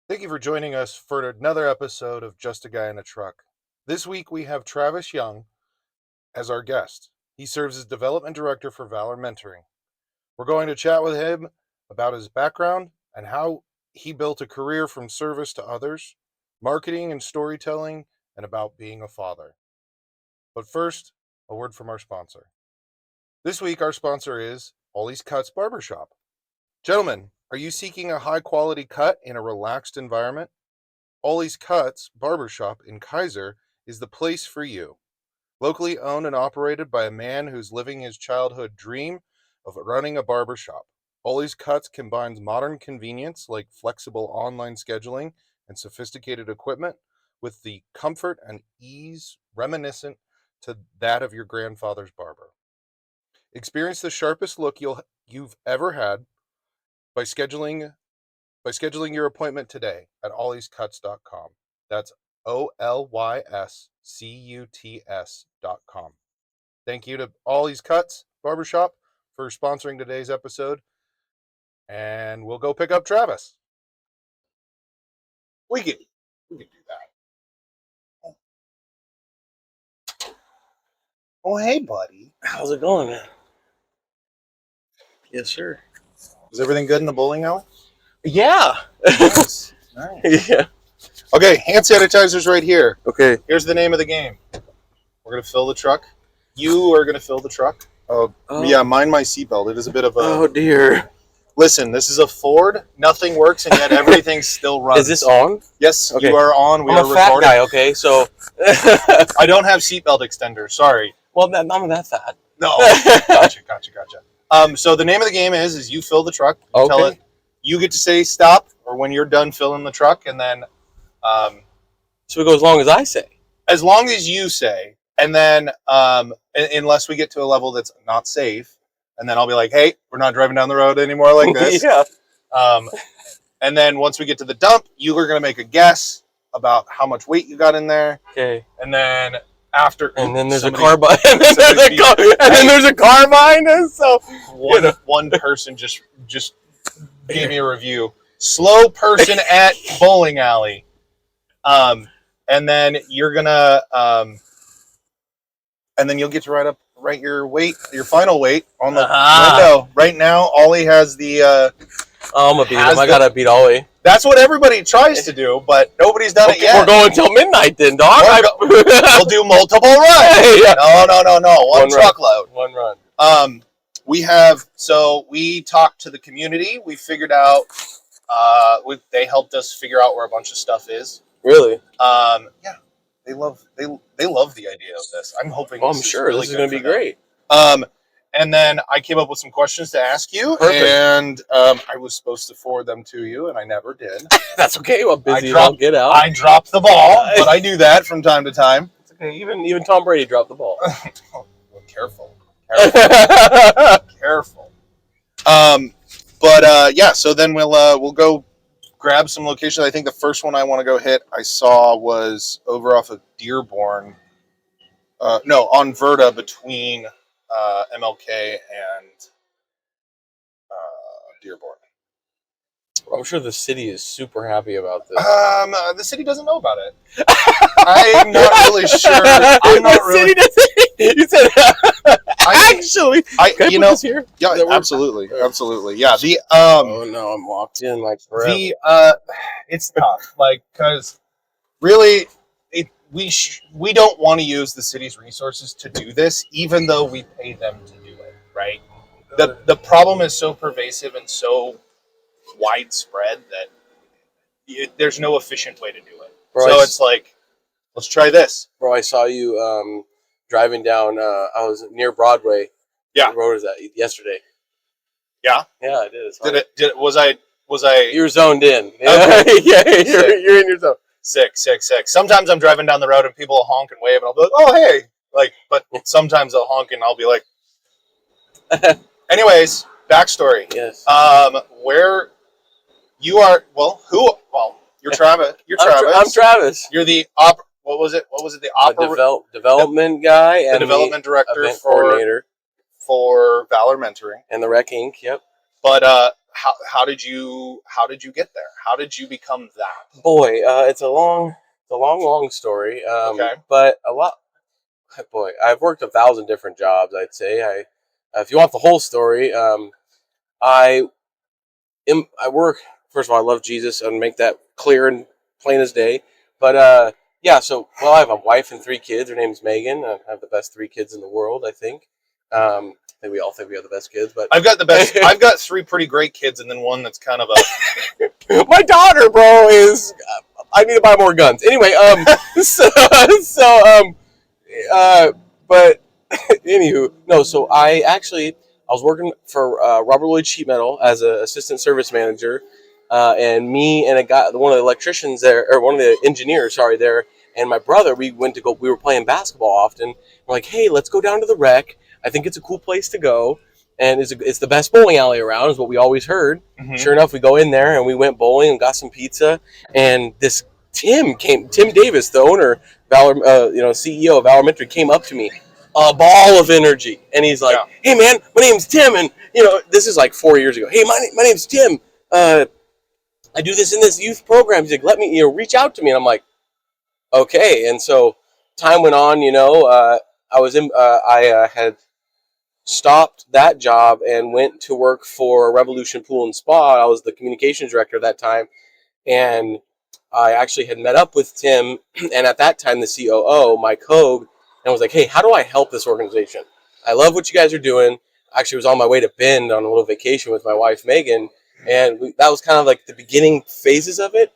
Thank you for joining us for another episode of Just a Guy in a Truck. This week we have Travis Young as our guest. He serves as Development Director for Valor Mentoring. We're going to chat with him about his background and how he built a career from service to others, marketing and storytelling, and about being a father. But first, a word from our sponsor. This week our sponsor is Ollie's Cuts Barbershop. Gentlemen, are you seeking a high-quality cut in a relaxed environment? Ollie's Cuts Barbershop in Keizer is the place for you. Locally owned and operated by a man who's living his childhood dream of running a barbershop. Ollie's Cuts combines modern convenience like flexible online scheduling and sophisticated equipment with the comfort and ease reminiscent to that of your grandfather's barber. Experience the sharpest look you've ever had by scheduling your appointment today at olliescuts.com. That's OLYSCUTS.com. Thank you to Ollie's Cuts Barbershop for sponsoring today's episode. And we'll go pick up Travis. We can do that. Oh, hey, buddy. How's it going, man? Yes, sir. Is everything good in the bowling alley? Yeah. Nice. Nice. Yeah. Okay, hand sanitizer's right here. Okay. Here's the name of the game. We're going to fill the truck. You are going to fill the truck. Oh, yeah, mind my seatbelt. It is a bit of a... Oh, dear. Listen, this is a Ford. Nothing works, and yet everything still runs. Is this on? Yes, okay. You are on. We I'm are a fat recording. guy, okay? So... I don't have seatbelt extenders. Sorry. Well, I'm that fat. No. Gotcha. So the name of the game is you fill the truck. You okay. tell it. You get to say stop, or when you're done filling the truck, and then... so we go as long as I say? As long as you say. And then, unless we get to a level that's not safe, and then I'll be like, hey, we're not driving down the road anymore like this. Yeah. And then once we get to the dump, you are going to make a guess about how much weight you got in there. Okay. And then after... And then there's a carbine. And then there's a carbine. And so... One person just gave me a review. Slow person at bowling alley. And then you're going to... and then you'll get to write your weight, your final weight on the window. Right now, Ollie has the... I'm going to beat him. I got to beat Ollie. That's what everybody tries to do, but nobody's done it yet. We're going till midnight then, dog. We'll do multiple runs. Yeah. No. One truckload. One run. We talked to the community. We figured out... they helped us figure out where a bunch of stuff is. Really? Yeah. They love the idea of this. I'm hoping. I'm sure this is going to be great. And then I came up with some questions to ask you. Perfect. And I was supposed to forward them to you, and I never did. That's okay. Well, busy. I'll get out. I dropped the ball, but I do that from time to time. It's okay. Even Tom Brady dropped the ball. Well, careful. Careful. Yeah. So then we'll go grab some locations. I think the first one I want to go hit I saw was over off of Dearborn. On Verta between MLK and Dearborn. I'm sure the city is super happy about this. The city doesn't know about it. I'm not really sure. I'm not really. You said actually. Here? Yeah, absolutely. Yeah. Oh no, I'm locked in like forever. It's tough, because really, we don't want to use the city's resources to do this, even though we pay them to do it. Right. The problem is so pervasive and so widespread that there's no efficient way to do it. Bro, so it's like, let's try this. Bro, I saw you driving down. I was near Broadway. Yeah. What road is that? Yesterday. Yeah. Yeah, it is. Was I? You were zoned in. Okay. Yeah, you're in your zone. Sick. Sometimes I'm driving down the road and people will honk and wave, and I'll be like, "Oh, hey!" But sometimes they'll honk and I'll be like. Anyways, backstory. Yes. Where you are? Well, who? Well, you're Travis. You're Travis. I'm Travis. You're the What was it? The development guy and the development director coordinator for Valor Mentoring and the Rec Inc. Yep. But how did you get there? How did you become that? Boy, it's a long story. Okay. But a lot. Boy, I've worked 1,000 different jobs. I'd say if you want the whole story, I I work. First of all, I love Jesus and make that clear and plain as day. But yeah, so I have a wife and 3 kids. Her name's Megan. I have the best 3 kids in the world, I think. I think we all think we have the best kids, but I've got the best. I've got 3 pretty great kids, and then one that's kind of a. my daughter, bro, is. I need to buy more guns. Anyway, so, so uh, but anywho, no. So I was working for Robert Lloyd Sheet Metal as an assistant service manager, and me and a guy, one of the electricians there, or one of the engineers, sorry, there, and my brother, we were playing basketball often. We're like, hey, let's go down to the rec. I think it's a cool place to go, and it's the best bowling alley around, is what we always heard. Mhm. Sure enough, we go in there and we went bowling and got some pizza, and this Tim Davis, the owner, Valor, CEO of Valor, came up to me, a ball of energy, and he's like, "Hey man, my name's Tim, and this is like 4 years ago. Hey, my name's Tim. I do this in this youth program. He's like, let me reach out to me." And I'm like, okay. And so time went on. I had stopped that job and went to work for Revolution Pool and Spa. I was the communications director at that time, and I actually had met up with Tim, and at that time the COO, Mike Hogue, and was like, "Hey, how do I help this organization? I love what you guys are doing." I actually was on my way to Bend on a little vacation with my wife Megan, and that was kind of like the beginning phases of it.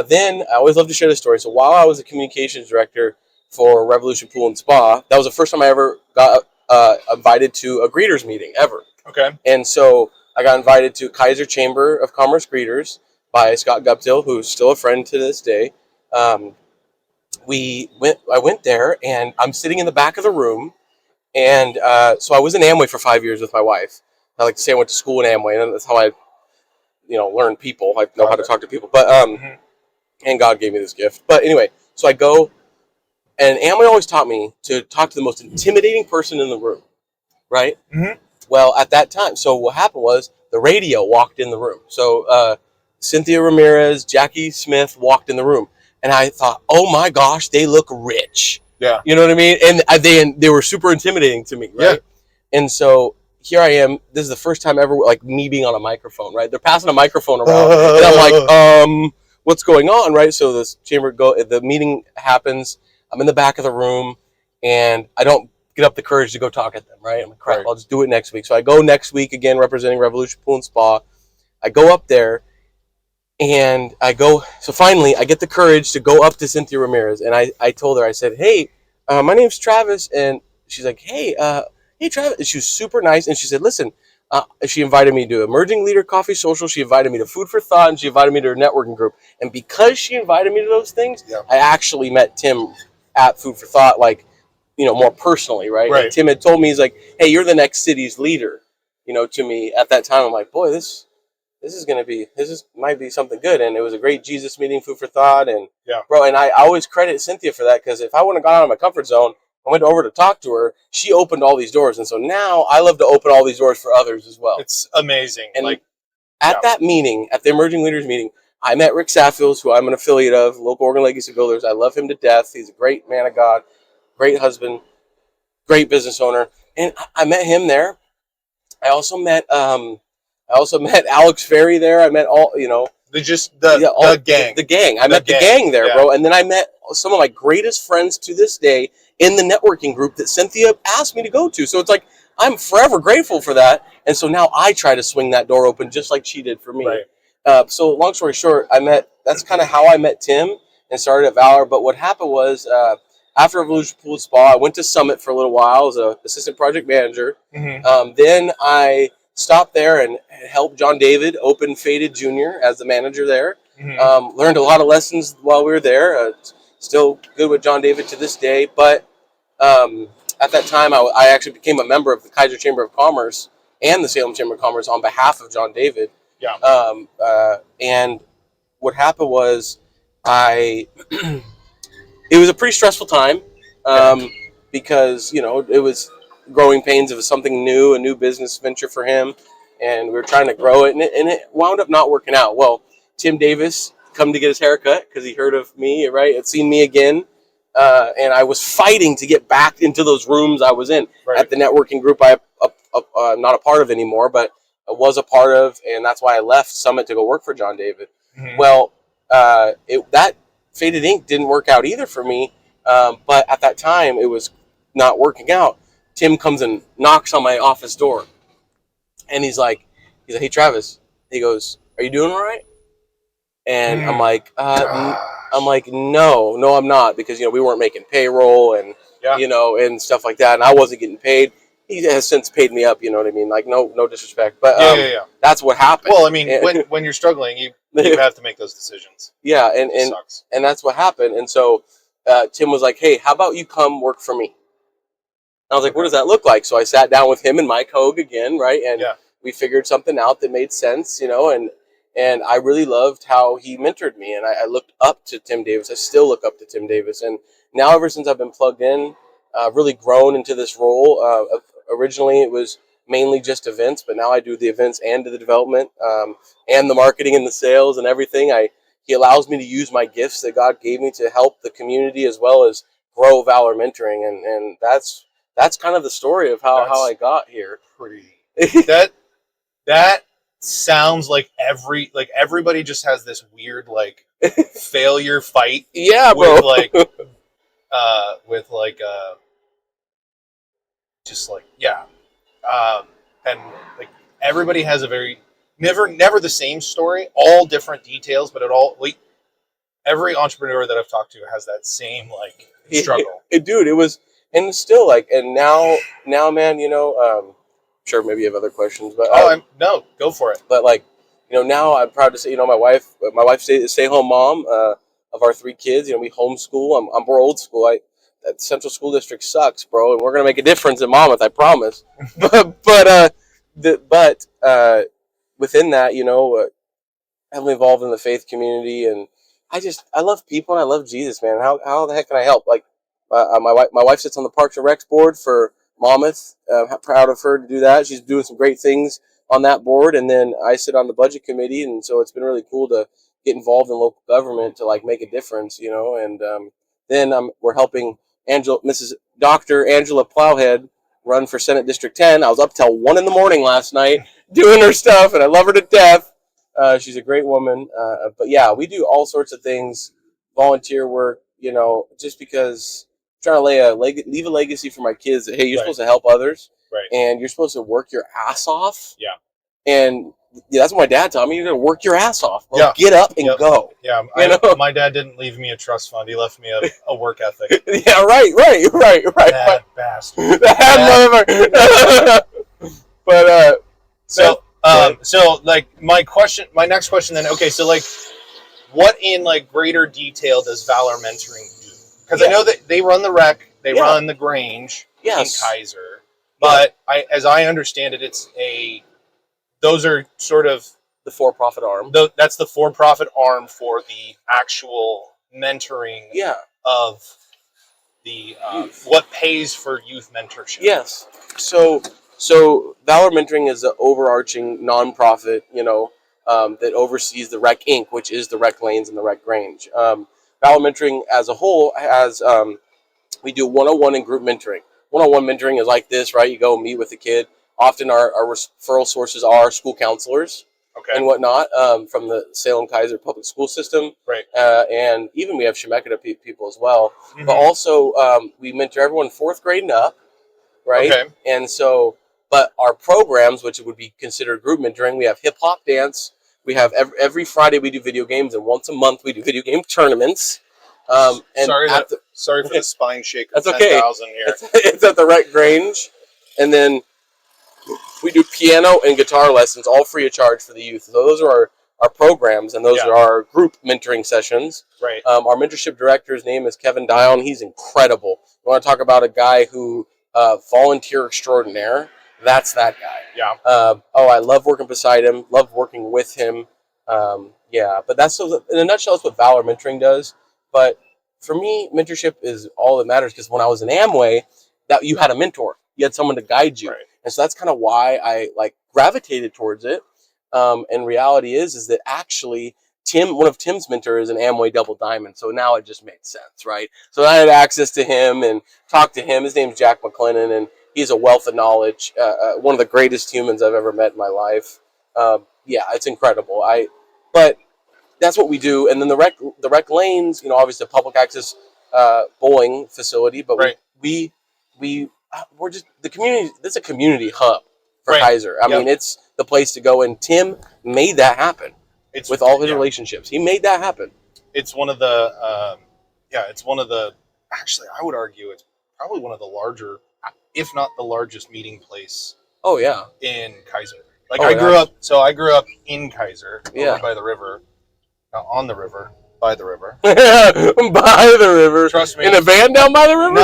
Then I always love to share the story. So while I was a communications director for Revolution Pool and Spa, that was the first time I ever got invited to a greeters meeting ever. Okay. And so I got invited to Keizer Chamber of Commerce greeters by Scott Guptill, who's still a friend to this day. I went there, and I'm sitting in the back of the room, and so I was in Amway for 5 years with my wife. I like to say I went to school in Amway, and that's how I, learn people. I know how to talk to people, but and God gave me this gift. But anyway, so I go, and Amway always taught me to talk to the most intimidating person in the room, right? Mm-hmm. Well, at that time, so what happened was the radio walked in the room. So Cynthia Ramirez, Jackie Smith walked in the room, and I thought, oh my gosh, they look rich. Yeah. You know what I mean? And they were super intimidating to me, right? Yeah. And so here I am. This is the first time ever, like me being on a microphone, right? They're passing a microphone around, and I'm like, what's going on, right? So the meeting happens. I'm in the back of the room, and I don't get up the courage to go talk at them, right? I'm like, crap, right. I'll just do it next week. So I go next week again, representing Revolution Pool and Spa. I go up there, and so finally I get the courage to go up to Cynthia Ramirez, and I told her, I said, hey, my name's Travis, and she's like, hey, Travis. And she was super nice, and she said, listen, she invited me to Emerging Leader Coffee Social, she invited me to Food for Thought, and she invited me to her networking group. And because she invited me to those things, I actually met Tim at Food for Thought, like, more personally, right? And Tim had told me, he's like, hey, you're the next city's leader, to me at that time. I'm like, boy, this might be something good. And it was a great Jesus meeting, Food for Thought. And bro, and I always credit Cynthia for that, because if I wouldn't have gone out of my comfort zone, I went over to talk to her, she opened all these doors. And so now I love to open all these doors for others as well. It's amazing. And at that meeting, at the Emerging Leaders meeting, I met Rick Saffields, who I'm an affiliate of, local Oregon Legacy Builders. I love him to death. He's a great man of God, great husband, great business owner. And I met him there. I also met Alex Ferry there. I met all, the gang. The gang. I met the gang there, bro. And then I met some of my greatest friends to this day in the networking group that Cynthia asked me to go to. So it's like, I'm forever grateful for that. And so now I try to swing that door open just like she did for me. Right. So long story short, that's kind of how I met Tim and started at Valor. But what happened was, after Revolution Pool Spa, I went to Summit for a little while as an assistant project manager. Mm-hmm. Then I stopped there and helped John David open Faded Jr. as the manager there. Mm-hmm. Learned a lot of lessons while we were there. Still good with John David to this day. But at that time, I actually became a member of the Keizer Chamber of Commerce and the Salem Chamber of Commerce on behalf of John David. Yeah. And what happened was it was a pretty stressful time because, it was growing pains of something new, a new business venture for him. and we were trying to grow it, and it wound up not working out. Well, Tim Davis come to get his haircut because he heard of me, right? Had seen me again, and I was fighting to get back into those rooms I was in at the networking group. I'm not a part of anymore, but I was a part of, and that's why I left Summit to go work for John David. Mm-hmm. Well, that Faded Ink didn't work out either for me, but at that time it was not working out. Tim comes and knocks on my office door, and he's like, "Hey Travis," he goes, "Are you doing all right?" And I'm like, no, I'm not, because we weren't making payroll and and stuff like that, and I wasn't getting paid. He has since paid me up, you know what I mean? Like no disrespect, but that's what happened. Well, I mean, when you're struggling, you have to make those decisions. Yeah, and that's what happened. And so Tim was like, "Hey, how about you come work for me?" I was like, "What does that look like?" So I sat down with him and Mike Hogue again, right? And we figured something out that made sense, and I really loved how he mentored me, and I looked up to Tim Davis. I still look up to Tim Davis, and now ever since I've been plugged in, really grown into this role. Originally, it was mainly just events, but now I do the events and the development, and the marketing and the sales and everything. He allows me to use my gifts that God gave me to help the community as well as grow Valor Mentoring, and that's kind of the story of how I got here. Pretty that sounds like everybody just has this weird failure fight. Yeah, bro. And everybody has a very never the same story, all different details, but every entrepreneur that I've talked to has that same struggle. Dude, it was, and still and now, man, sure, maybe you have other questions, but no, go for it. But now I'm proud to say, my wife's a stay-home mom of our 3 kids. We homeschool. I'm more old school. That Central School District sucks, bro, and we're gonna make a difference in Monmouth, I promise. but within that, heavily involved in the faith community, and I love people and I love Jesus, man. How the heck can I help? My wife sits on the Parks and Recs board for Monmouth. Proud of her to do that. She's doing some great things on that board, and then I sit on the budget committee, and so it's been really cool to get involved in local government to make a difference, and then we're helping Mrs. Dr. Angela Plowhead run for Senate District 10. I was up till 1 a.m. last night doing her stuff, and I love her to death. She's a great woman, but yeah, we do all sorts of things, volunteer work, just because I'm trying to leave a legacy for my kids that, hey, you're supposed to help others, and you're supposed to work your ass off. Yeah. And that's what my dad taught me. You're going to work your ass off. Well, get up and go. Yeah, my dad didn't leave me a trust fund. He left me a work ethic. Yeah, right. That bastard. That motherfucker. But so my next question then. Okay, so what in greater detail does Valor Mentoring do? Because I know that they run the rec, they run the Grange in Keizer, but as I understand it, those are sort of the for-profit arm. That's the for-profit arm for the actual mentoring of the what pays for youth mentorship. Yes. So Valor Mentoring is an overarching nonprofit, that oversees the Rec Inc., which is the Rec Lanes and the Rec Grange. Valor Mentoring as a whole has we do one-on-one and group mentoring. One-on-one mentoring is like this, right? You go meet with the kid. Often our referral sources are school counselors and whatnot, from the Salem-Keizer public school system. Right. And even we have Shemekinah people as well. Mm-hmm. But also we mentor everyone 4th grade and up, right? Okay. And so, but our programs, which would be considered group mentoring, we have hip-hop dance. We have every Friday we do video games, and once a month we do video game tournaments. And sorry for the spine shake. That's okay. 10,000 here. It's at the Rec Grange. And then we do piano and guitar lessons, all free of charge for the youth. So those are our programs, and those are our group mentoring sessions. Right. Our mentorship director's name is Kevin Dion. He's incredible. You want to talk about a guy who volunteer extraordinaire? That's that guy. Yeah. I love working beside him. Love working with him. But that's in a nutshell. That's what Valor Mentoring does. But for me, mentorship is all that matters, because when I was in Amway, that you had a mentor. You had someone to guide you. Right. And so that's kind of why I like gravitated towards it. And reality is that actually one of Tim's mentors is an Amway Double Diamond. So now it just made sense, right? So I had access to him and talked to him. His name's Jack McLennan, and he's a wealth of knowledge. One of the greatest humans I've ever met in my life. Yeah, it's incredible. But that's what we do. And then the rec lanes, obviously a public access bowling facility, but Right. we're just the community. That's a community hub for Right. Keizer. I Yep. mean, it's the place to go. And Tim made that happen with all his relationships. He made that happen. It's one of the, actually, I would argue it's probably one of the larger, if not the largest meeting place. Oh yeah, in Keizer. Like I grew up in Keizer, over by the river, on the river, by the river, by the river. Trust me, in a van down by the river.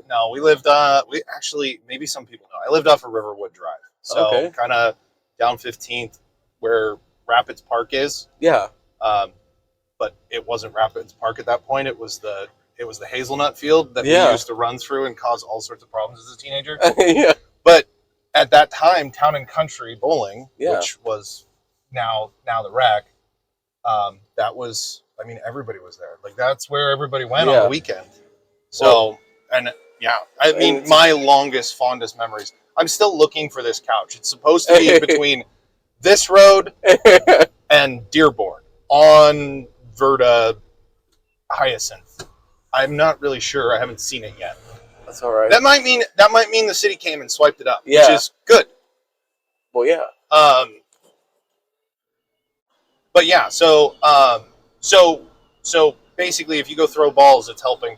No. We lived. We actually, maybe some people know. I lived off of Riverwood Drive, so kind of down 15th, where Rapids Park is. Yeah. But it wasn't Rapids Park at that point. It was the hazelnut field that we used to run through and cause all sorts of problems as a teenager. Yeah. But at that time, Town and Country Bowling, which was now the Rec, that was, I mean, everybody was there. Like that's where everybody went on the weekend. So, I mean, my fondest memories. I'm still looking for this couch. It's supposed to be between this road and Dearborn on Verda Hyacinth. I'm not really sure. I haven't seen it yet. That's all right. That might mean the city came and swiped it up, which is good. Well, yeah. But yeah, so basically, if you go throw balls, it's helping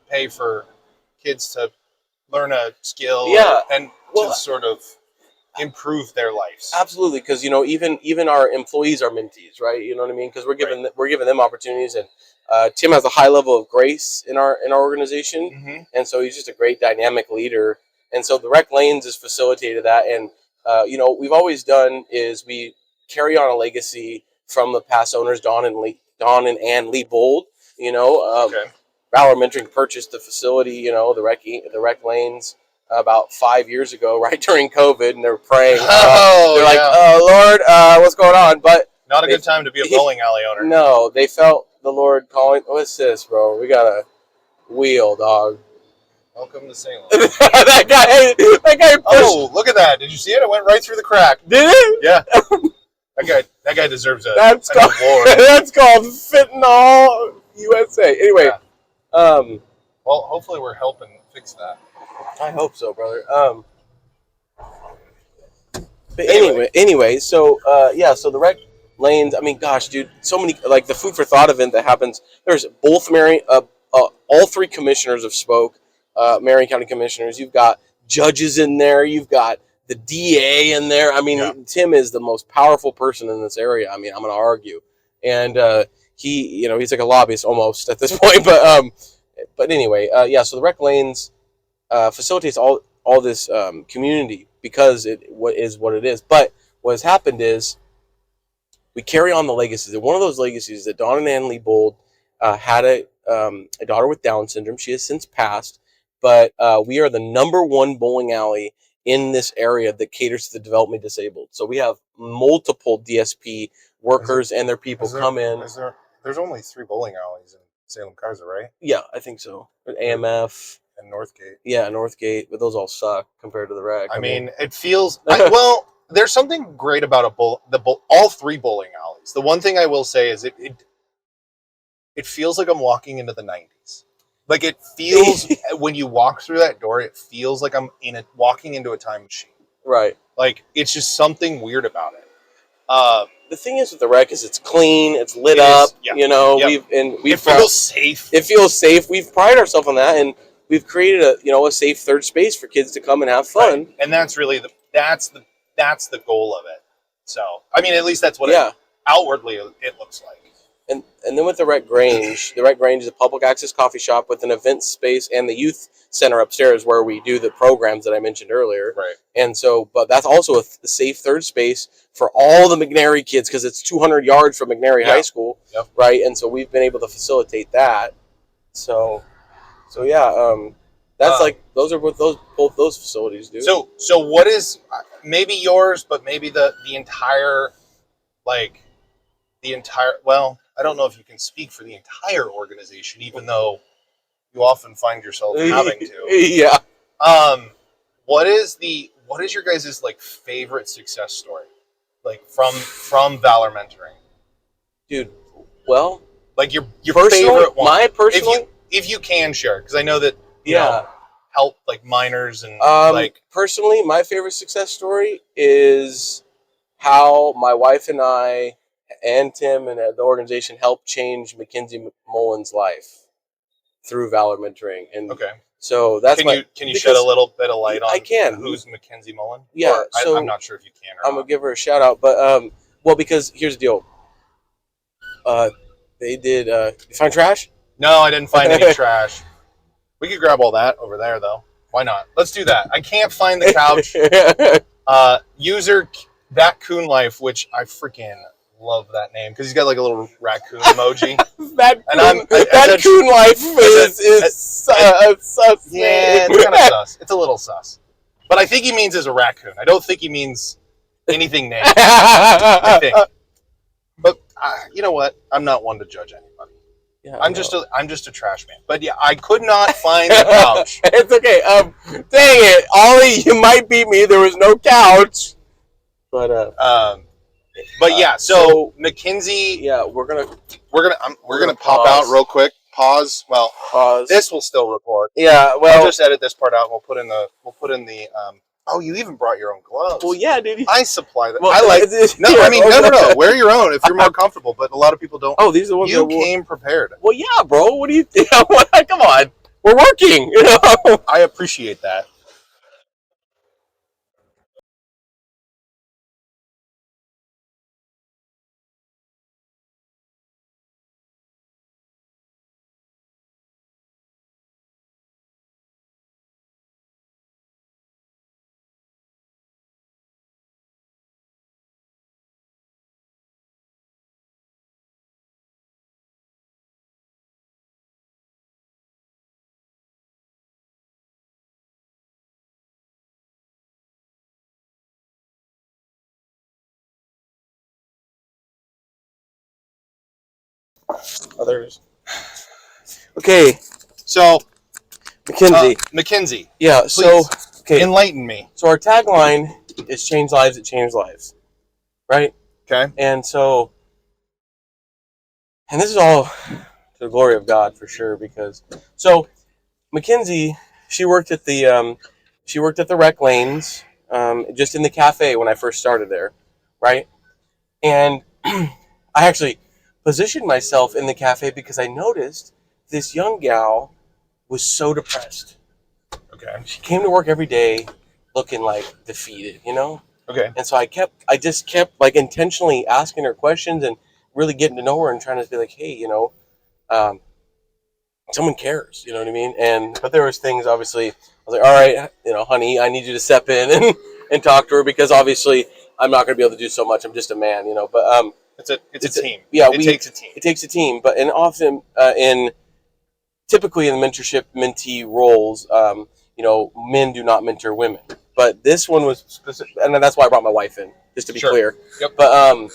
pay for kids to learn a skill, and to sort of improve their lives. Absolutely, because even our employees are mentees, right? You know what I mean? Because we're giving them opportunities, and Tim has a high level of grace in our organization, and so he's just a great dynamic leader. And so the Rec Lanes has facilitated that, and what we've always done is we carry on a legacy from the past owners, Don and Ann Lee Bold. Valor Mentoring purchased the facility, the Rec Lanes about 5 years ago, right during COVID, and they're praying. Like, Lord, what's going on? But not a good time to be a bowling alley owner. No, they felt the Lord calling. What's this, bro? We got a wheel, dog. Welcome to Salem. that guy. Oh, look at that! Did you see it? It went right through the crack. Did it? Yeah. That guy deserves an award. That's called Fentanyl USA. Anyway, well, hopefully we're helping fix that. I hope so, brother. But anyway, so so the Rec Lanes. I mean, gosh, dude, so many, like the Food for Thought event that happens. There's both all three commissioners have spoke. Marion County commissioners. You've got judges in there. You've got the DA in there. I mean, Tim is the most powerful person in this area. I mean, I'm going to argue, and he's like a lobbyist almost at this point. But anyway, so the Rec Lanes facilitates all this community because it is what it is. But what has happened is we carry on the legacies. And one of those legacies that Don and Ann Lee Bold had a daughter with Down syndrome. She has since passed, but we are the #1 bowling alley in this area that caters to the developmentally disabled. So we have multiple DSP workers and their people come in. There's only 3 bowling alleys in Salem-Keizer, right? Yeah, I think so. AMF. And Northgate. Yeah, Northgate, but those all suck compared to the Rec. I mean, it feels well. There's something great about all 3 bowling alleys. The one thing I will say is it feels like I'm walking into the 90s. Like it feels when you walk through that door, it feels like I'm walking into a time machine. Right. Like it's just something weird about it. The thing is with the Rec is it's clean, it's lit up. It feels safe. It feels safe. We've prided ourselves on that, and we've created a safe third space for kids to come and have fun. Right. And that's really that's the goal of it. So I mean, at least that's what outwardly it looks like. And then with the Rec Grange is a public access coffee shop with an event space and the youth center upstairs where we do the programs that I mentioned earlier. Right. And so, but that's also a safe third space for all the McNary kids because it's 200 yards from McNary High School. Yep. Right. And so we've been able to facilitate that. So yeah. That's like those are what both those facilities do. So what is maybe yours, but maybe the entire like the entire. Well, I don't know if you can speak for the entire organization, even though you often find yourself having to. Yeah. What is your guys' like favorite success story, like from Valor Mentoring? Dude, well, like your personally, favorite one. My personal, if you can share, because I know that you yeah, know, help like minors and like personally, my favorite success story is how my wife and I and Tim and the organization helped change Mackenzie Mullen's life through Valor Mentoring. And okay, so that's can you shed a little bit of light on I can. Who's Mackenzie Mullen? Yeah, or so I'm not sure if you can or I'm not. gonna give her a shout out, but well, because here's the deal. They did. You find trash? No, I didn't find any trash. We could grab all that over there, though. Why not? Let's do that. I can't find the couch. User that coon life, which I freaking love that name because he's got like a little raccoon emoji. that coon life is sus. Yeah, it's kind of sus. It's a little sus, but I think he means as a raccoon. I don't think he means anything negative. I think, but you know what? I'm not one to judge anybody. Yeah, I'm just a trash man. But yeah, I could not find the couch. It's okay. Dang it, Ollie, you might beat me. There was no couch. But yeah, so Mackenzie. Yeah, we're gonna pop out real quick. Pause. Well, pause. This will still record. Yeah. Well, I'll just edit this part out. We'll put in the. Oh, you even brought your own gloves. Well, yeah, dude. I supply that. Well, I like. No. Wear your own if you're more comfortable. But a lot of people don't. Oh, these are the ones you came prepared. Well, yeah, bro. What do you think? Come on, we're working. You know. I appreciate that. Others. Okay. So, Mackenzie. Yeah. Please, so, okay. Enlighten me. So our tagline is "Change lives, it changes lives," right? Okay. And so, and this is all to the glory of God for sure. Because Mackenzie, she worked at the rec lanes, just in the cafe when I first started there, right? And I actually positioned myself in the cafe because I noticed this young gal was so depressed. Okay. She came to work every day looking like defeated, you know? Okay. And so I just kept like intentionally asking her questions and really getting to know her and trying to be like, hey, you know, someone cares, you know what I mean? But there was things, obviously, I was like, all right, you know, honey, I need you to step in and talk to her because obviously I'm not going to be able to do so much. I'm just a man, you know, but it's a team. Yeah, it takes a team. It takes a team, but and often typically in the mentorship mentee roles, you know, men do not mentor women. But this one was specific, and that's why I brought my wife in, just to be clear. Yep. But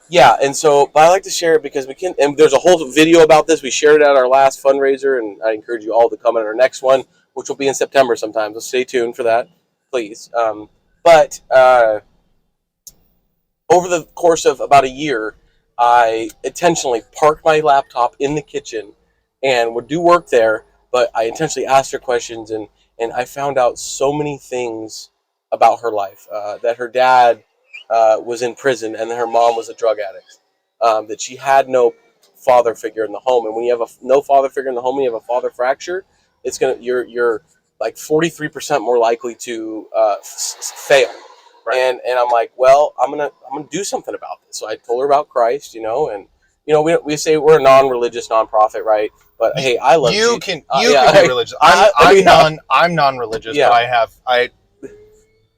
yeah, and so, but I like to share it because and there's a whole video about this. We shared it at our last fundraiser, and I encourage you all to come at our next one, which will be in September sometime. So stay tuned for that, please. But over the course of about a year, I intentionally parked my laptop in the kitchen and would do work there, but I intentionally asked her questions, and I found out so many things about her life, that her dad was in prison and that her mom was a drug addict, that she had no father figure in the home. And when you have no father figure in the home, when you have a father fracture, you're like 43% more likely to fail. Right. And I'm like, well, I'm gonna do something about this. So I told her about Christ, you know, and you know, we say we're a non-religious nonprofit, right? But hey, I love you. Can be religious. I'm non-religious, yeah. But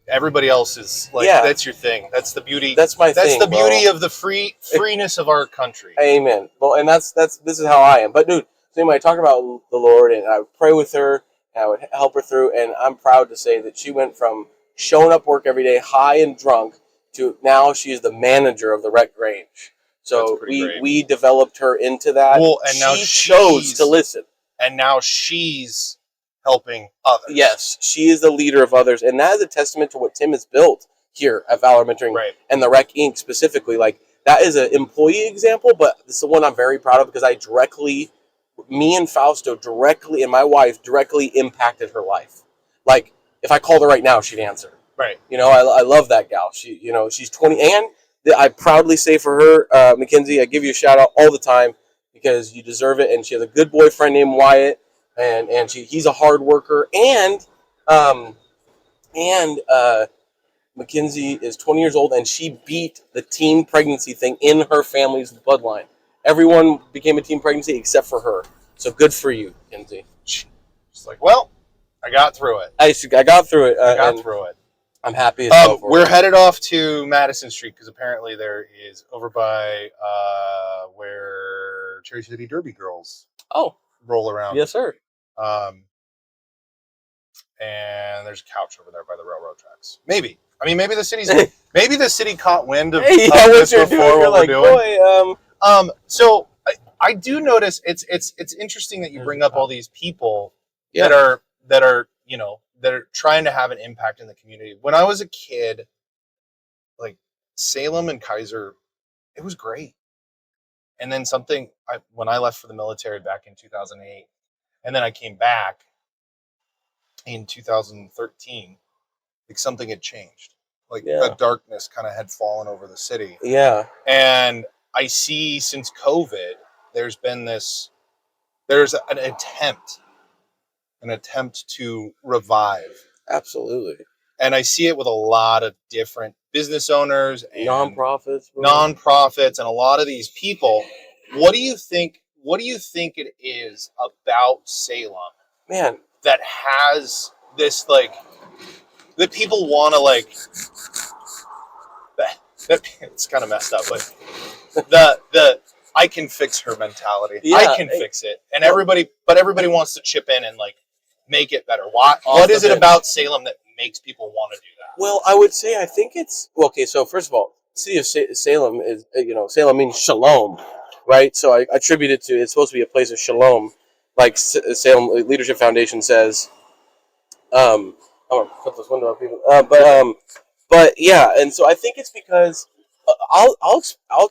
everybody else is like, yeah. That's your thing. That's the beauty. That's my thing. That's the beauty of the freeness of our country. Amen. Well, and this is how I am. But dude, so anyway, I talk about the Lord, and I pray with her, and I would help her through. And I'm proud to say that she went from showing up work every day high and drunk to now she is the manager of the rec range. So we developed her into that. Well, and now she chose to listen. And now she's helping others. Yes, she is the leader of others. And that is a testament to what Tim has built here at Valor Mentoring and the Rec Inc. specifically. Like, that is an employee example, but this is the one I'm very proud of because me and Fausto directly, and my wife directly impacted her life. Like, if I called her right now, she'd answer. Right. You know, I love that gal. She's 20, and I proudly say for her, Mackenzie, I give you a shout out all the time because you deserve it. And she has a good boyfriend named Wyatt, and he's a hard worker. And Mackenzie is 20 years old, and she beat the teen pregnancy thing in her family's bloodline. Everyone became a teen pregnancy except for her. So good for you, Mackenzie. She's like, well, I got through it. I got through it. I got through it. I'm happy as hell for We're it. headed off to Madison Street because apparently there is over by where Cherry City Derby girls roll around. Yes, sir. And there's a couch over there by the railroad tracks. Maybe. I mean, maybe the city caught wind of, what this you're before doing. You're what like, we're doing. boy, So I do notice it's interesting that you bring up all these people that are that are trying to have an impact in the community. When I was a kid, like Salem-Keizer, it was great. And then when I left for the military back in 2008, and then I came back in 2013, like something had changed. Like the darkness kind of had fallen over the city. Yeah. And I see since COVID, there's an attempt to revive. Absolutely. And I see it with a lot of different business owners and nonprofits and a lot of these people. What do you think it is about Salem, man, that has this, like, that people want to, like, that it's kind of messed up, but the I can fix her mentality. I can fix it. And everybody wants to chip in and, like, make it better. What is it about Salem that makes people want to do that? Well, I would say I think it's okay. So first of all, city of Salem is Salem means shalom, right? So I attribute it to it's supposed to be a place of shalom, like Salem Leadership Foundation says. I'm gonna put this window up, people. But yeah, and so I think it's because I'll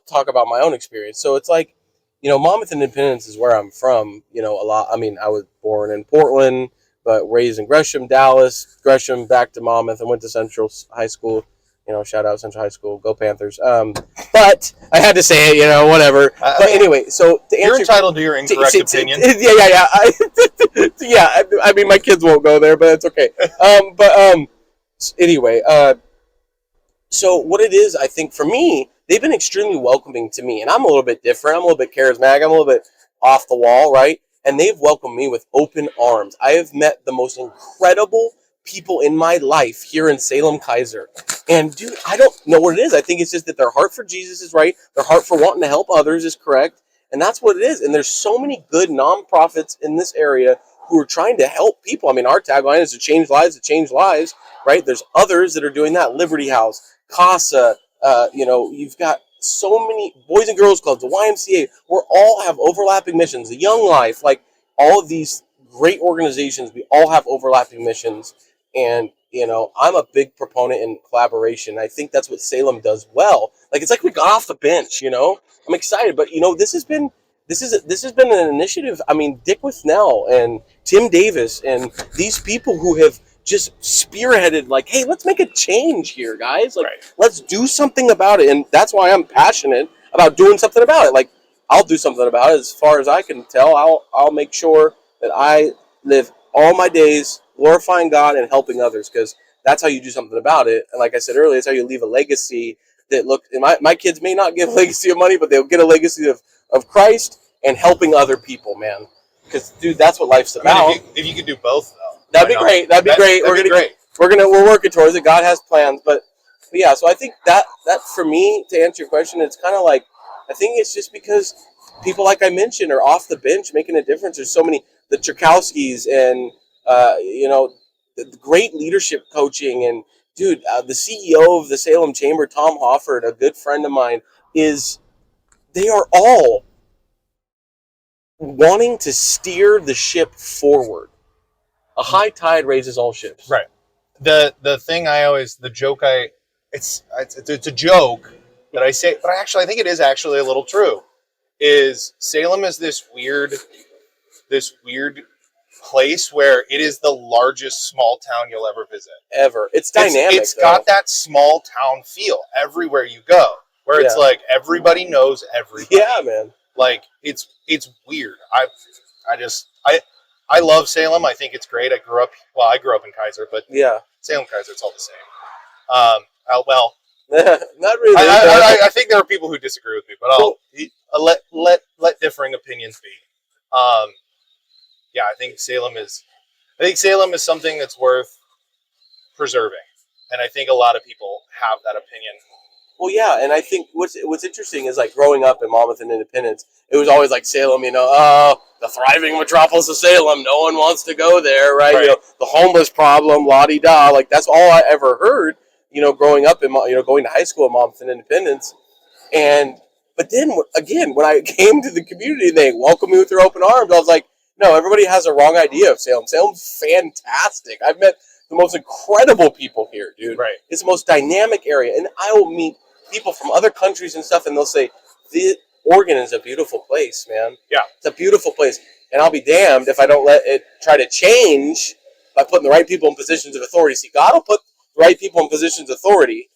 talk about my own experience. So it's like, Monmouth and Independence is where I'm from. A lot. I mean, I was born in Portland, but raised in Gresham, Dallas, Gresham, back to Monmouth, and went to Central High School. Shout out Central High School, go Panthers. But I had to say it, whatever. But anyway, so to answer, you're entitled to your incorrect opinion. Yeah. I mean, my kids won't go there, but it's okay. Anyway, so what it is, I think for me, they've been extremely welcoming to me, and I'm a little bit different. I'm a little bit charismatic. I'm a little bit off the wall, right? And they've welcomed me with open arms. I have met the most incredible people in my life here in Salem-Keizer. And dude, I don't know what it is. I think it's just that their heart for Jesus is right. Their heart for wanting to help others is correct. And that's what it is. And there's so many good nonprofits in this area who are trying to help people. I mean, our tagline is to change lives, right? There's others that are doing that. Liberty House, CASA, you've got so many Boys and Girls Clubs, the YMCA, we all have overlapping missions. The Young Life, like all of these great organizations, we all have overlapping missions. And, I'm a big proponent in collaboration. I think that's what Salem does well. Like, it's like we got off the bench, I'm excited, but this has been an initiative. I mean, Dick Withnell and Tim Davis and these people who have just spearheaded, like, hey, let's make a change here, guys. Like, let's do something about it. And that's why I'm passionate about doing something about it. Like, I'll do something about it. As far as I can tell, I'll make sure that I live all my days glorifying God and helping others, because that's how you do something about it. And like I said earlier, it's how you leave a legacy that my kids may not give a legacy of money, but they'll get a legacy of Christ and helping other people, man. Because, dude, that's what life's about. If you could do both, though, that'd be great. We're working towards it. God has plans, but yeah. So I think that for me, to answer your question, it's kind of like, I think it's just because people, like I mentioned, are off the bench making a difference. There's so many, the Tchaikovskys and The great leadership coaching. And dude, the CEO of the Salem Chamber, Tom Hofford, a good friend of mine, they are all wanting to steer the ship forward. A high tide raises all ships. Right. The thing it's a joke that I say, but I think it is actually a little true. Is Salem is this weird place where it is the largest small town you'll ever visit. Ever. It's dynamic. It's got that small town feel everywhere you go, where it's like everybody knows everybody. Yeah, man. Like it's weird. I love Salem. I think it's great. I grew up in Keizer, but Salem-Keizer, it's all the same. Not really. I think there are people who disagree with me, but I'll let differing opinions be. I think Salem is something that's worth preserving, and I think a lot of people have that opinion. Well, yeah, and I think what's interesting is like growing up in Monmouth and Independence, it was always like Salem, the thriving metropolis of Salem. No one wants to go there, right? The homeless problem, la-di-da. Like that's all I ever heard. Growing up in going to high school at Monmouth and Independence, but then again when I came to the community, they welcomed me with their open arms. I was like, no, everybody has a wrong idea of Salem. Salem's fantastic. I've met the most incredible people here, dude. Right. It's the most dynamic area, and I will meet people from other countries and stuff, and they'll say, Oregon is a beautiful place, man. Yeah. It's a beautiful place. And I'll be damned if I don't let it try to change by putting the right people in positions of authority. See, God will put the right people in positions of authority,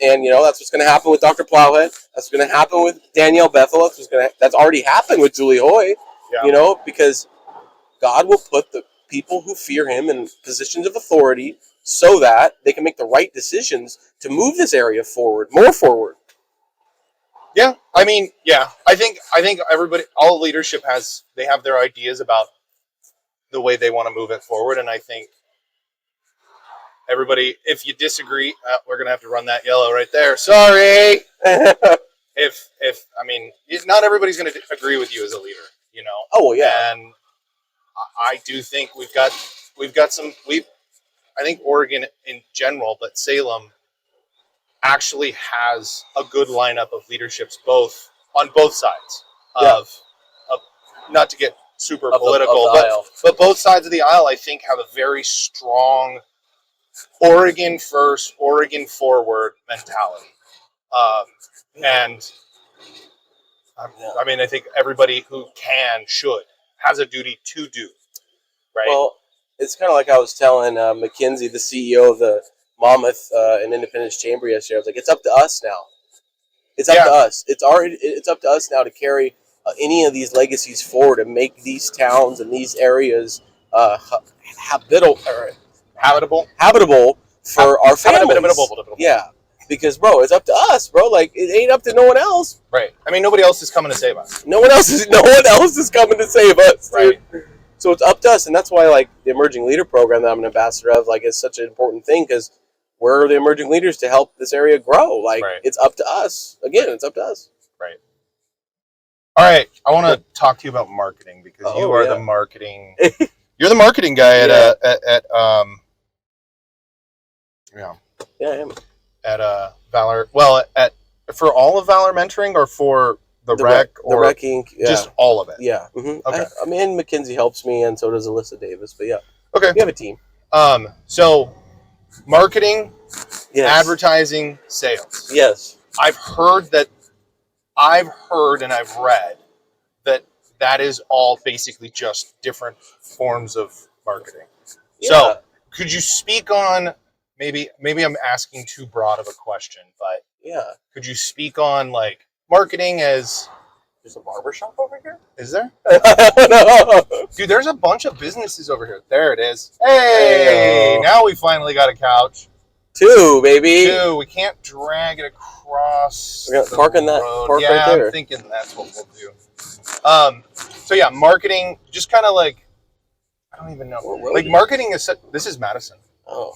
and, that's what's going to happen with Dr. Plowhead. That's what's going to happen with Danielle Bethel. That's already happened with Julie Hoy, because God will put the people who fear him in positions of authority so that they can make the right decisions to move this area more forward. Yeah, I think everybody, all leadership they have their ideas about the way they want to move it forward, and I think everybody, if you disagree, we're gonna have to run that yellow right there. Sorry. Not everybody's gonna agree with you as a leader, Oh well, yeah. And I do think I think Oregon in general, but Salem actually has a good lineup of leaderships on both sides of not to get super political, but both sides of the aisle, I think, have a very strong Oregon first, Oregon forward mentality. I think everybody who has a duty to do. Right. Well, it's kind of like I was telling Mackenzie, the CEO of the Monmouth and Independence Chamber yesterday. I was like, it's up to us now. It's up to us. It's up to us now to carry any of these legacies forward and make these towns and these areas habitable for our families. Yeah. Because, bro, it's up to us, bro. Like, it ain't up to no one else. Right. Nobody else is coming to save us. No one else is coming to save us. Right. Dude. So it's up to us, and that's why, like, the Emerging Leader Program that I'm an ambassador of, like, is such an important thing, because we're the emerging leaders to help this area grow. Like, It's up to us. Again, it's up to us. Right. All right. I want to talk to you about marketing, because you are the marketing. You're the marketing guy at Yeah, I am. At Valor. Well, for all of Valor Mentoring, or for the rec, or the Rec Inc. Yeah. Just all of it. Yeah. Mm-hmm. Okay. And Mackenzie helps me, and so does Alyssa Davis. But yeah. Okay. We have a team. So marketing, advertising, sales. Yes. I've heard and I've read that is all basically just different forms of marketing. Yeah. So could you speak on, maybe I'm asking too broad of a question, but could you speak on, like, marketing as... There's a barbershop over here? Is there? No. Dude, there's a bunch of businesses over here. There it is. Hey! Now we finally got a couch. 2, baby. 2. We can't drag it across. We're going to park in that park right there. I'm thinking that's what we'll do. So yeah, marketing, just kind of like, I don't even know. Like, marketing is... This is Madison. Oh.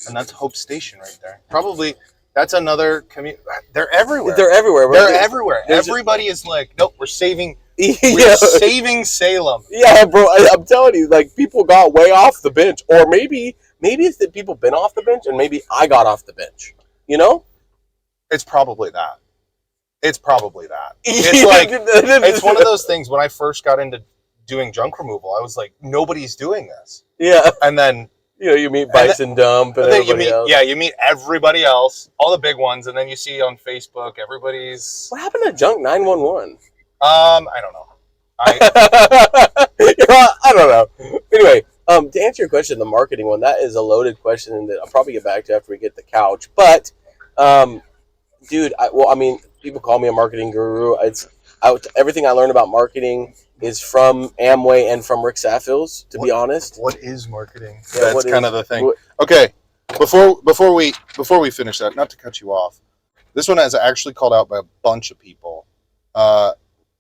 And that's Hope Station right there. Probably... That's another commute. They're everywhere. They're everywhere. They're everywhere. Everybody is like, nope, we're saving We're saving Salem. Yeah, bro. I'm telling you, like people got way off the bench, or maybe it's that people been off the bench, and maybe I got off the bench. You know? It's probably that. It's like it's one of those things. When I first got into doing junk removal, I was like, nobody's doing this. Yeah. And then you meet Bison Dump and everybody else. Yeah, you meet everybody else, all the big ones, and then you see on Facebook everybody's. What happened to Junk 911? I don't know. I don't know. Anyway, to answer your question, the marketing one, that is a loaded question that I'll probably get back to after we get the couch. But, dude, people call me a marketing guru. Everything I learned about marketing is from Amway and from Rick Saffels, to be honest. What is marketing? Yeah, that's kind of the thing. Okay, before we finish that, not to cut you off, this one is actually called out by a bunch of people.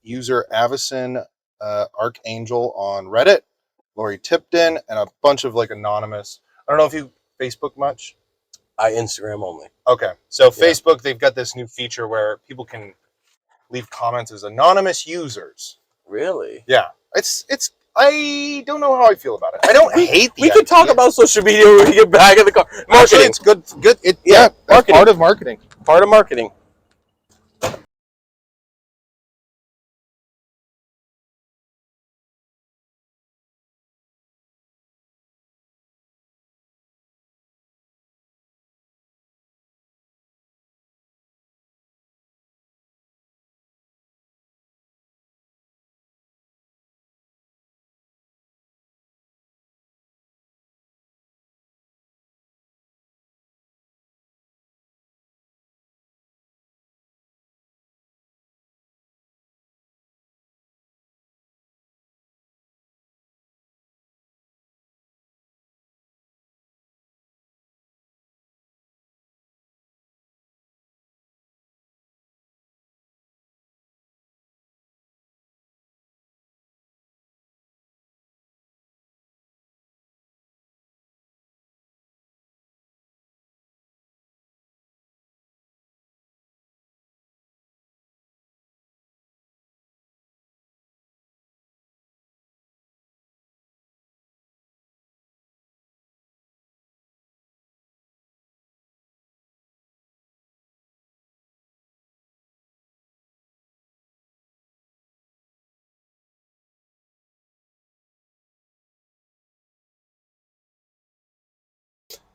User Avison Archangel on Reddit, Lori Tipton, and a bunch of like anonymous. I don't know if you Facebook much. I Instagram only. Okay, so Facebook, they've got this new feature where people can leave comments as anonymous users. Really? Yeah. It's I don't know how I feel about it. I don't hate the We can talk about social media when we get back in the car. Marketing. Actually, it's good. That's part of marketing. Part of marketing.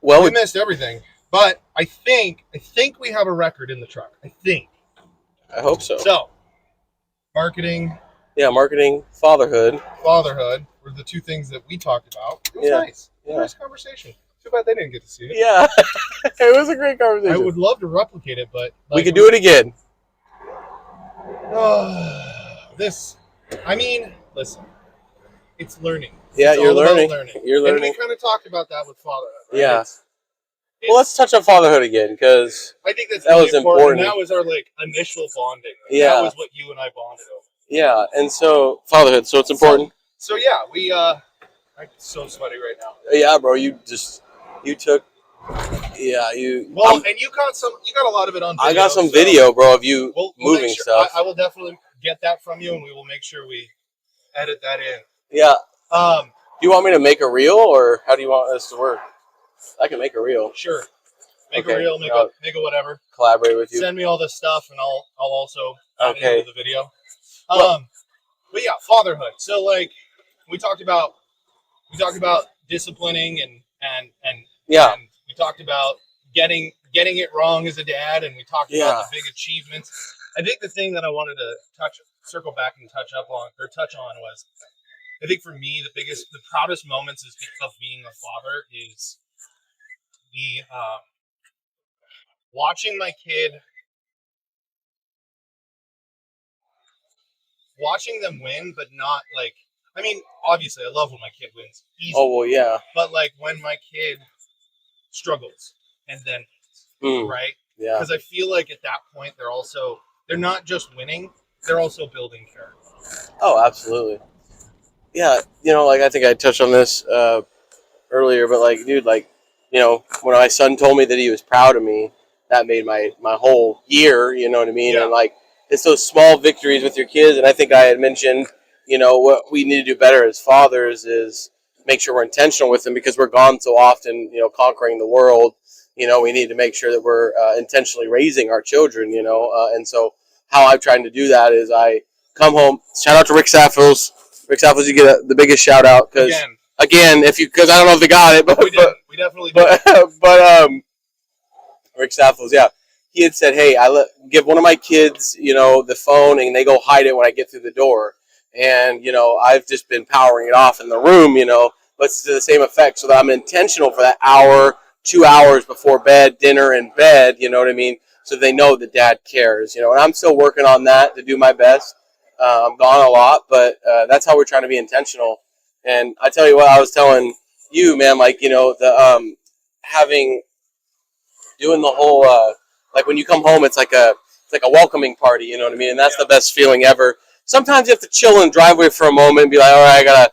Well, we missed everything, but I think we have a record in the truck. I think. I hope so. So, marketing. Yeah, marketing, fatherhood were the two things that we talked about. It was nice. It was a nice conversation. Too bad they didn't get to see it. Yeah, it was a great conversation. I would love to replicate it, but we could do it again. Listen, it's learning. Yeah, it's you're learning. You're learning. And we kind of talked about that with fatherhood. Right? Yeah. Well, let's touch on fatherhood again, because I think that was important. And that was our initial bonding. Yeah. That was what you and I bonded over. Yeah, and so fatherhood, so it's important. So yeah, I'm so sweaty right now. Yeah, bro, you took. Yeah, Well, and you got a lot of it on video. I got some video, bro, of you moving stuff. I will definitely get that from you, and we will make sure we edit that in. Yeah. Do you want me to make a reel, or how do you want this to work? I can make a reel. Sure. Make a reel, make a whatever. Collaborate with you. Send me all this stuff, and I'll also add it into the video. But yeah, fatherhood. So we talked about disciplining and we talked about getting it wrong as a dad, and we talked about the big achievements. I think the thing that I wanted to circle back and touch on was, I think for me the proudest moments of being a father is the watching my kid, watching them win, but not obviously I love when my kid wins easily. Oh well, yeah. But when my kid struggles and then right? Yeah. Because I feel like at that point they're not just winning, they're also building character. Oh, absolutely. Yeah, I think I touched on this earlier, but dude, when my son told me that he was proud of me, that made my whole year, you know what I mean? Yeah. And it's those small victories with your kids. And I think I had mentioned, what we need to do better as fathers is make sure we're intentional with them because we're gone so often, conquering the world. We need to make sure that we're intentionally raising our children, and so how I'm trying to do that is I come home. Shout out to Rick Saffels. Rick Saffels, you get the biggest shout out because again, because I don't know if they got it, but we definitely did. but Rick Saffels, yeah, he had said, "Hey, give one of my kids, the phone, and they go hide it when I get through the door." And I've just been powering it off in the room, but it's to the same effect, so that I'm intentional for that hour, 2 hours before bed, dinner, and bed. You know what I mean? So they know that Dad cares, and I'm still working on that to do my best. I'm gone a lot, but that's how we're trying to be intentional. And I tell you what, I was telling you, man, like the having doing the whole like when you come home, it's like a welcoming party. You know what I mean? And that's the best feeling ever. Sometimes you have to chill in the driveway for a moment and be like, all right, I gotta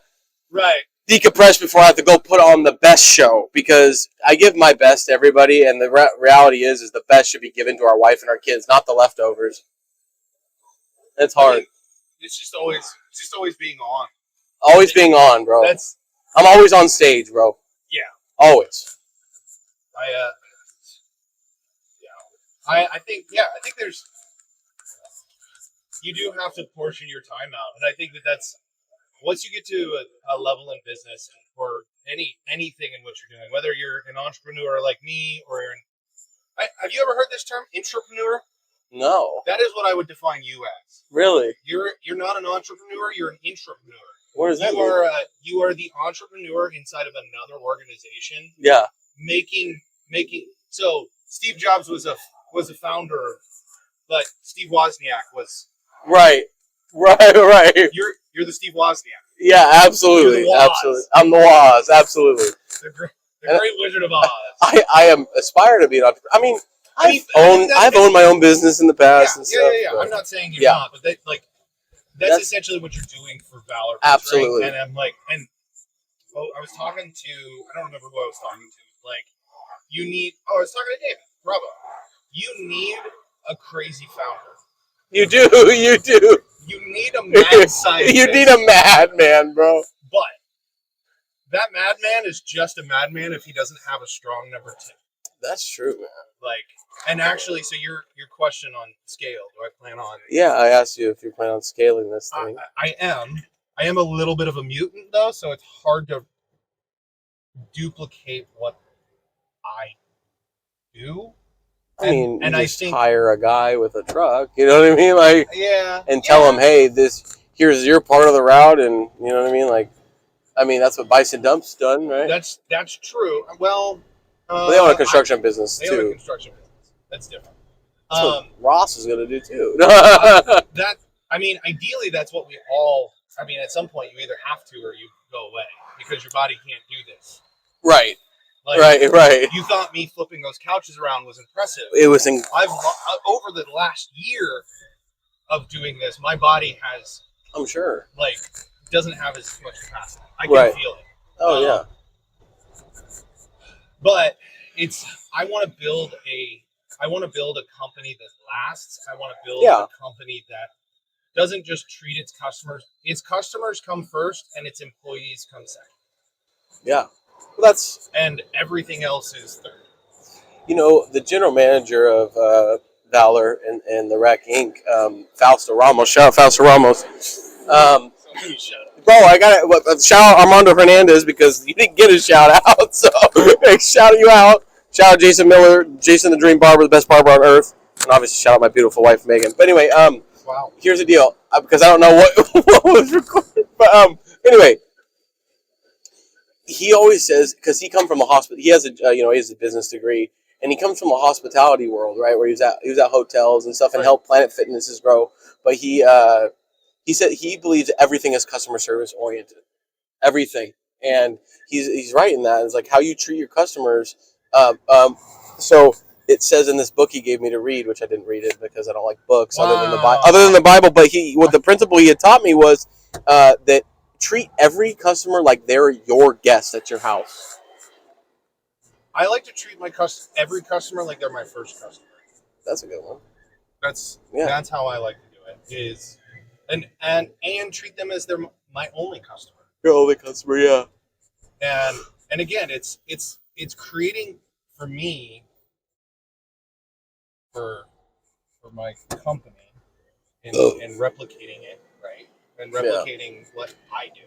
decompress before I have to go put on the best show because I give my best to everybody, and the reality is the best should be given to our wife and our kids, not the leftovers. It's hard. I mean, it's just always being on. Always being on, bro. I'm always on stage, bro. Yeah. Always. I think there's, you do have to portion your time out, and I think that's once you get to a level in business or anything in what you're doing, whether you're an entrepreneur like me or have you ever heard this term, intrapreneur? No. That is what I would define you as. Really? You're not an entrepreneur. You're an intrapreneur. What does that mean? You are the entrepreneur inside of another organization. Yeah. Making. So Steve Jobs was a founder, but Steve Wozniak was. Right. You're the Steve Wozniak. Yeah, absolutely. Absolutely. I'm the Woz. Absolutely. The great Wizard of Oz. I am aspire to be an entrepreneur. I mean, I've owned my own business in the past. Yeah. I'm not saying you're not, but that's essentially what you're doing for Valor. Absolutely. Right? And I'm like, I was talking to, I don't remember who I was talking to. Like, I was talking to David. Bravo. You need a crazy founder. You do. You need a mad scientist. You need a madman, bro. But that madman is just a madman if he doesn't have a strong number two. That's true, man. And actually, so your question on scale, do I plan on? Yeah, I asked you if you plan on scaling this thing. I am a little bit of a mutant though, so it's hard to duplicate what I do. I mean, I think hire a guy with a truck, you know what I mean? Like, and tell him, hey, here's your part of the route, and you know what I mean? Like, that's what Bison Dump's done, right? That's true. Well, but they own a construction business too. They own a construction business. That's different. That's what Ross is going to do too. Ideally, that's what we all. At some point, you either have to or you go away because your body can't do this. Right. Right. You thought me flipping those couches around was impressive. It was. I've over the last year of doing this, my body has. I'm sure. Doesn't have as much capacity. I can feel it. Oh yeah. But I want to build a company that lasts. I want to build a company that doesn't just treat its customers. Its customers come first, and its employees come second. Yeah. Well, and everything else is third. The general manager of Valor and the Rec Inc., Fausto Ramos. Shout out Fausto Ramos. Bro, I got to shout out Armando Hernandez because you didn't get a shout out. So shout you out. Shout out Jason Miller, Jason the Dream Barber, the best barber on earth, and obviously shout out my beautiful wife Megan. But anyway, wow. Here's the deal because I don't know what was recorded. But anyway. He always says, because he comes from a hospital, he has he has a business degree, and he comes from a hospitality world, right, where he was at hotels and stuff and helped Planet Fitnesses grow. But he said he believes everything is customer service oriented, everything, and he's right in that. It's like how you treat your customers. So it says in this book he gave me to read, which I didn't read it because I don't like books other than the Bible. But what the principle he had taught me was that. Treat every customer like they're your guest at your house. I like to treat every customer like they're my first customer. That's a good one. That's how I like to do it is, and treat them as my only customer. Your only customer, yeah. And again, it's creating for me for my company and replicating it, right? And replicating what I do.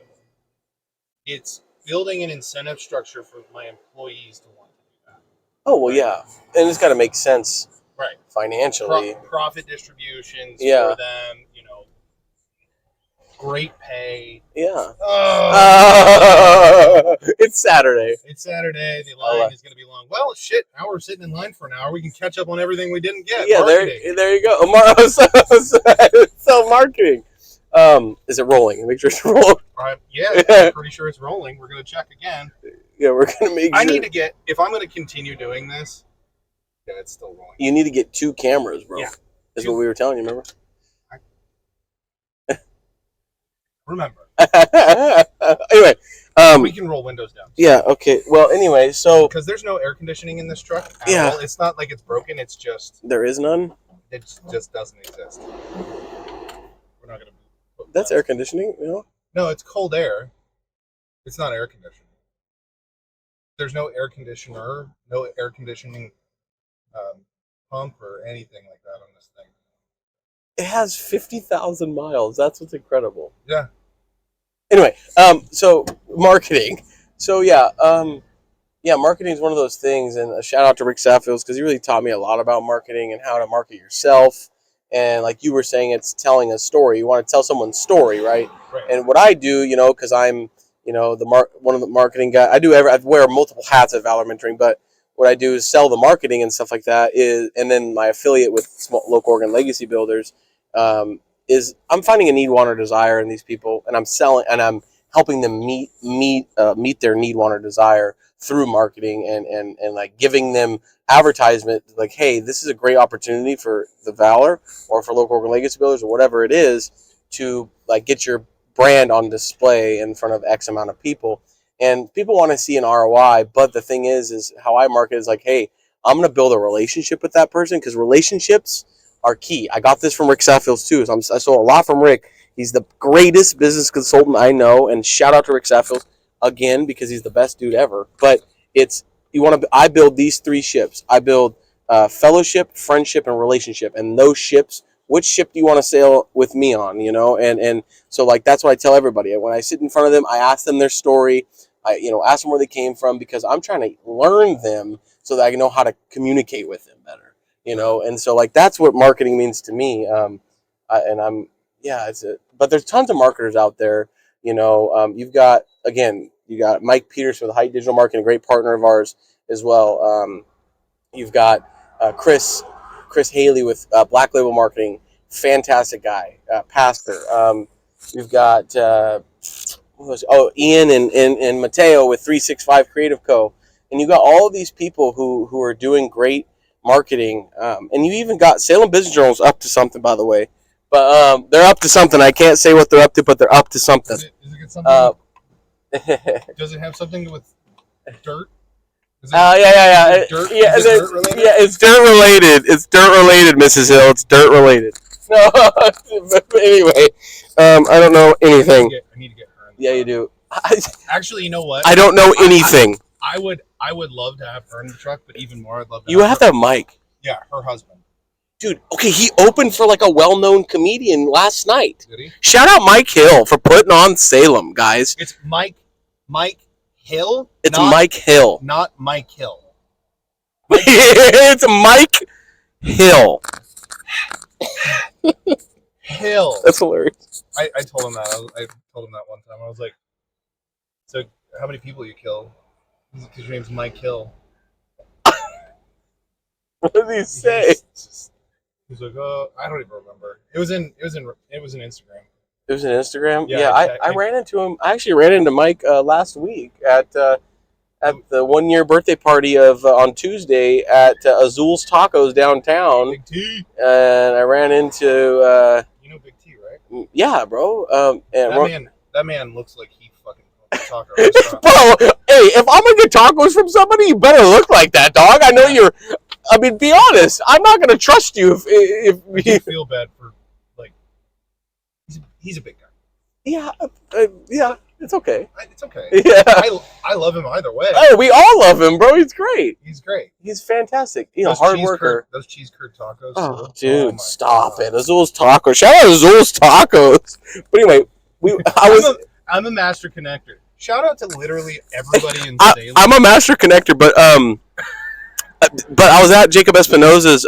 It's building an incentive structure for my employees to want to do that. Oh, well, yeah. And it's got to make sense financially. Profit distributions Yeah. for them, you know, great pay. Yeah. Oh. It's Saturday. It's Saturday. The line is going to be long. Well, shit. Now we're sitting in line for an hour. We can catch up on everything we didn't get. Yeah, there you go. So marketing. Is it rolling? Make sure it's rolling. Yeah, I'm pretty sure it's rolling. We're going to check again. Yeah, we're going to make sure. I need to get, if I'm going to continue doing this, yeah, it's still rolling. You need to get 2 cameras, bro. Yeah. That's what we were telling you, remember? Remember. Anyway. We can roll windows down. Yeah, okay. Well, anyway, so... Because there's no air conditioning in this truck at all. It's not like it's broken. It's just... There is none? It just doesn't exist. We're not going to... That's air conditioning, you know? No, it's cold air. It's not air conditioning. There's no air conditioner, no air conditioning pump or anything like that on this thing. It has 50,000 miles. That's what's incredible. Yeah. Anyway, so marketing. So marketing is one of those things, and a shout out to Rick Saffields because he really taught me a lot about marketing and how to market yourself. And like you were saying, it's telling a story. You want to tell someone's story, right? And what I do, you know, because I'm, you know, one of the marketing guys. I wear multiple hats at Valor Mentoring, but what I do is sell the marketing and stuff like that. And then my affiliate with small local Oregon legacy builders is I'm finding a need, want, or desire in these people, and I'm selling, and I'm helping them meet their need, want, or desire through marketing and like giving them advertisement like, hey, this is a great opportunity for the Valor or for local Oregon legacy builders or whatever it is to like get your brand on display in front of X amount of people. And people want to see an ROI, but the thing is how I market is like, hey, I'm going to build a relationship with that person because relationships are key. I got this from Rick Saffields too. So I saw a lot from Rick. He's the greatest business consultant I know, and shout out to Rick Saffields again because he's the best dude ever. But I build these 3 ships. I build fellowship, friendship, and relationship. And those ships, which ship do you want to sail with me on? You know, and so like that's what I tell everybody. When I sit in front of them, I ask them their story. I ask them where they came from because I'm trying to learn them so that I can know how to communicate with them better. You know, and so like that's what marketing means to me. But there's tons of marketers out there. You know, you got Mike Peterson with Height Digital Marketing, a great partner of ours as well. You've got Chris Haley with Black Label Marketing, fantastic guy, pastor. You've got Ian and Mateo with 365 Creative Co. And you got all of these people who are doing great marketing, and you even got Salem Business Journal's up to something, by the way. But they're up to something. I can't say what they're up to, but they're up to something. Does it something? Does it have something with dirt? Yeah. Dirt? Yeah, is it dirt related? Yeah, it's dirt related. It's dirt related, Mrs. Hill. It's dirt related. No, but anyway, I don't know anything. I need to get her. Yeah, you do. Actually, you know what? I don't know anything. I would love to have her in the truck, but even more, I'd love to. You have to have Mike. Yeah, her husband. Dude, okay, he opened for like a well-known comedian last night. Did he? Shout out Mike Hill for putting on Salem, guys. It's Mike Hill. It's Mike Hill. Not Mike Hill. It's Mike Hill. Hill. That's hilarious. I told him that. I told him that one time. I was like, so how many people you killed? Because your name's Mike Hill. What did he say? He's like, oh, I don't even remember. It was in Instagram. It was an Instagram. Yeah, I ran into him. I actually ran into Mike last week at the 1-year birthday party of on Tuesday at Azul's Tacos downtown. Big T. And I ran into. You know Big T, right? Yeah, bro. That man looks like he fucking owns a taco restaurant. Bro, hey, if I'm gonna get tacos from somebody, you better look like that, dog. I know you're. I mean, be honest. I'm not gonna trust you if I do feel bad for like he's a big guy. Yeah, it's okay. It's okay. Yeah, I love him either way. oh, we all love him, bro. He's great. He's great. He's fantastic. Hard worker. Those cheese curd tacos. Oh, dude, stop God. it. Azul's Tacos. Shout out Azul's Tacos. But anyway, I'm a master connector. Shout out to literally everybody in Salem. I'm a master connector, but I was at Jacob Espinosa's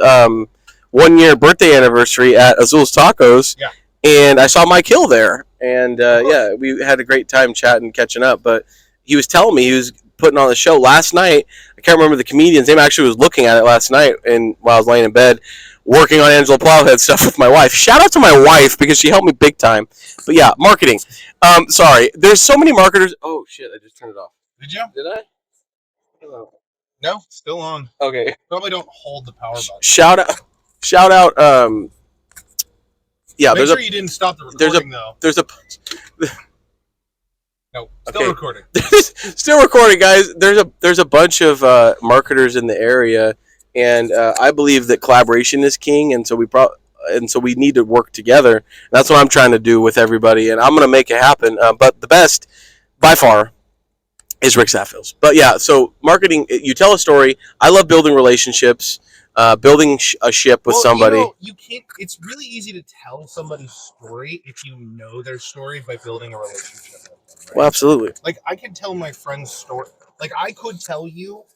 1 year birthday anniversary at Azul's Tacos. Yeah. And I saw Mike Hill there, and yeah, we had a great time chatting, catching up. But he was telling me he was putting on the show last night. I can't remember the comedian's name. I actually was looking at it last night, and while I was laying in bed, working on Angela Plowhead stuff with my wife. Shout out to my wife because she helped me big time. But yeah, marketing. Sorry, there's so many marketers. Oh shit, I just turned it off. Did you? Did I? Hello. No, still on. Okay. Probably don't hold the power button. Shout out. Yeah, Make sure you didn't stop the recording though. No, still recording. Still recording, guys. There's a bunch of marketers in the area, and I believe that collaboration is king, and so we need to work together. And that's what I'm trying to do with everybody, and I'm gonna make it happen. But the best, by far, is Rick Saffels. But yeah, so marketing, you tell a story. I love building relationships. Building a ship with somebody. You can't. It's really easy to tell somebody's story if you know their story by building a relationship with them. Right? Well, absolutely. Like I can tell my friend's story. Like I could tell you.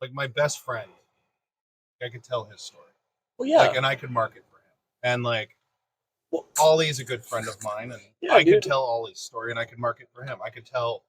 Like my best friend. I could tell his story. Well, yeah. Like, and I could market for him. And like, well, Ollie's a good friend of mine, and yeah, I could tell Ollie's story, and I could market for him. I could tell.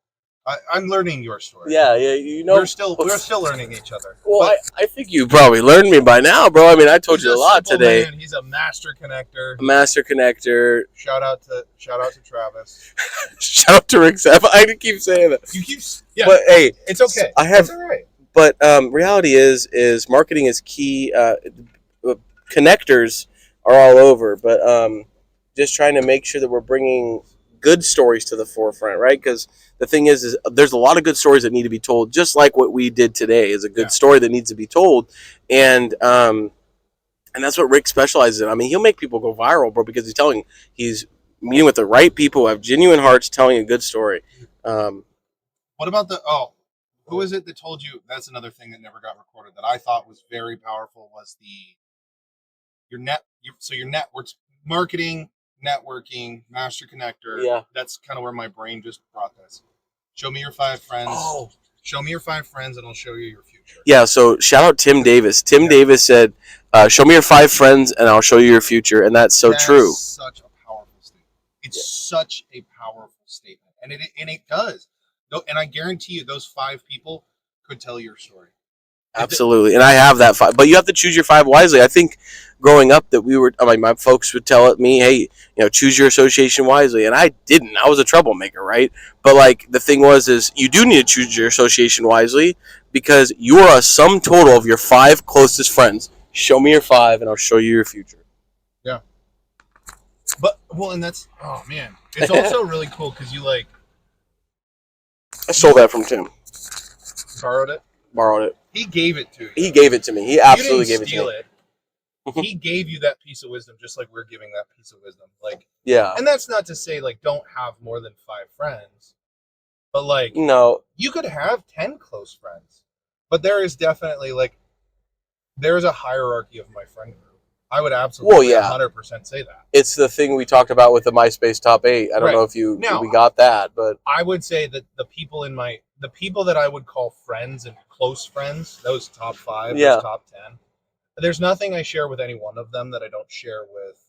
I'm learning your story. Yeah, you know. We're still learning each other. Well, I think you probably learned me by now, bro. I mean, I told you a lot today. Man. He's a master connector. A master connector. Shout out to Travis. Shout out to Rick Saff. I keep saying that. You keep. Yeah. But hey, it's okay. It's all right. But reality is marketing is key. Connectors are all over, but just trying to make sure that we're bringing good stories to the forefront, right? Because the thing is there's a lot of good stories that need to be told, just like what we did today is a good story that needs to be told, and that's what Rick specializes in. I mean, he'll make people go viral, bro, because he's meeting with the right people who have genuine hearts, telling a good story. What about who is it that told you? That's another thing that never got recorded that I thought was very powerful was your networks, marketing, networking, master connector. Yeah. That's kind of where my brain just brought this. Show me your 5 friends. Oh. Show me your 5 friends and I'll show you your future. Yeah, so shout out Tim Davis. Tim Davis said, show me your 5 friends and I'll show you your future. And that's true. Such a powerful statement. It's such a powerful statement. And it does. And I guarantee you those 5 people could tell your story. Absolutely. And I have that 5. But you have to choose your 5 wisely. I think growing up that my folks would tell me, hey, choose your association wisely. And I didn't. I was a troublemaker, right? But like the thing is you do need to choose your association wisely because you are a sum total of your 5 closest friends. Show me your 5 and I'll show you your future. Yeah. And that's, oh man. It's also really cool because I stole that from Tim. Borrowed it. He gave it to you. He gave it to me. He absolutely gave it to me. He gave you that piece of wisdom just like we're giving that piece of wisdom. Like, yeah. And that's not to say don't have more than 5 friends. But no. You could have 10 close friends. But there is definitely there is a hierarchy of my friend group. I would absolutely 100% say that. It's the thing we talked about with the MySpace top 8. I don't know if we got that, but I would say that the people that I would call friends and close friends, those top 5, those top 10, there's nothing I share with any one of them that I don't share with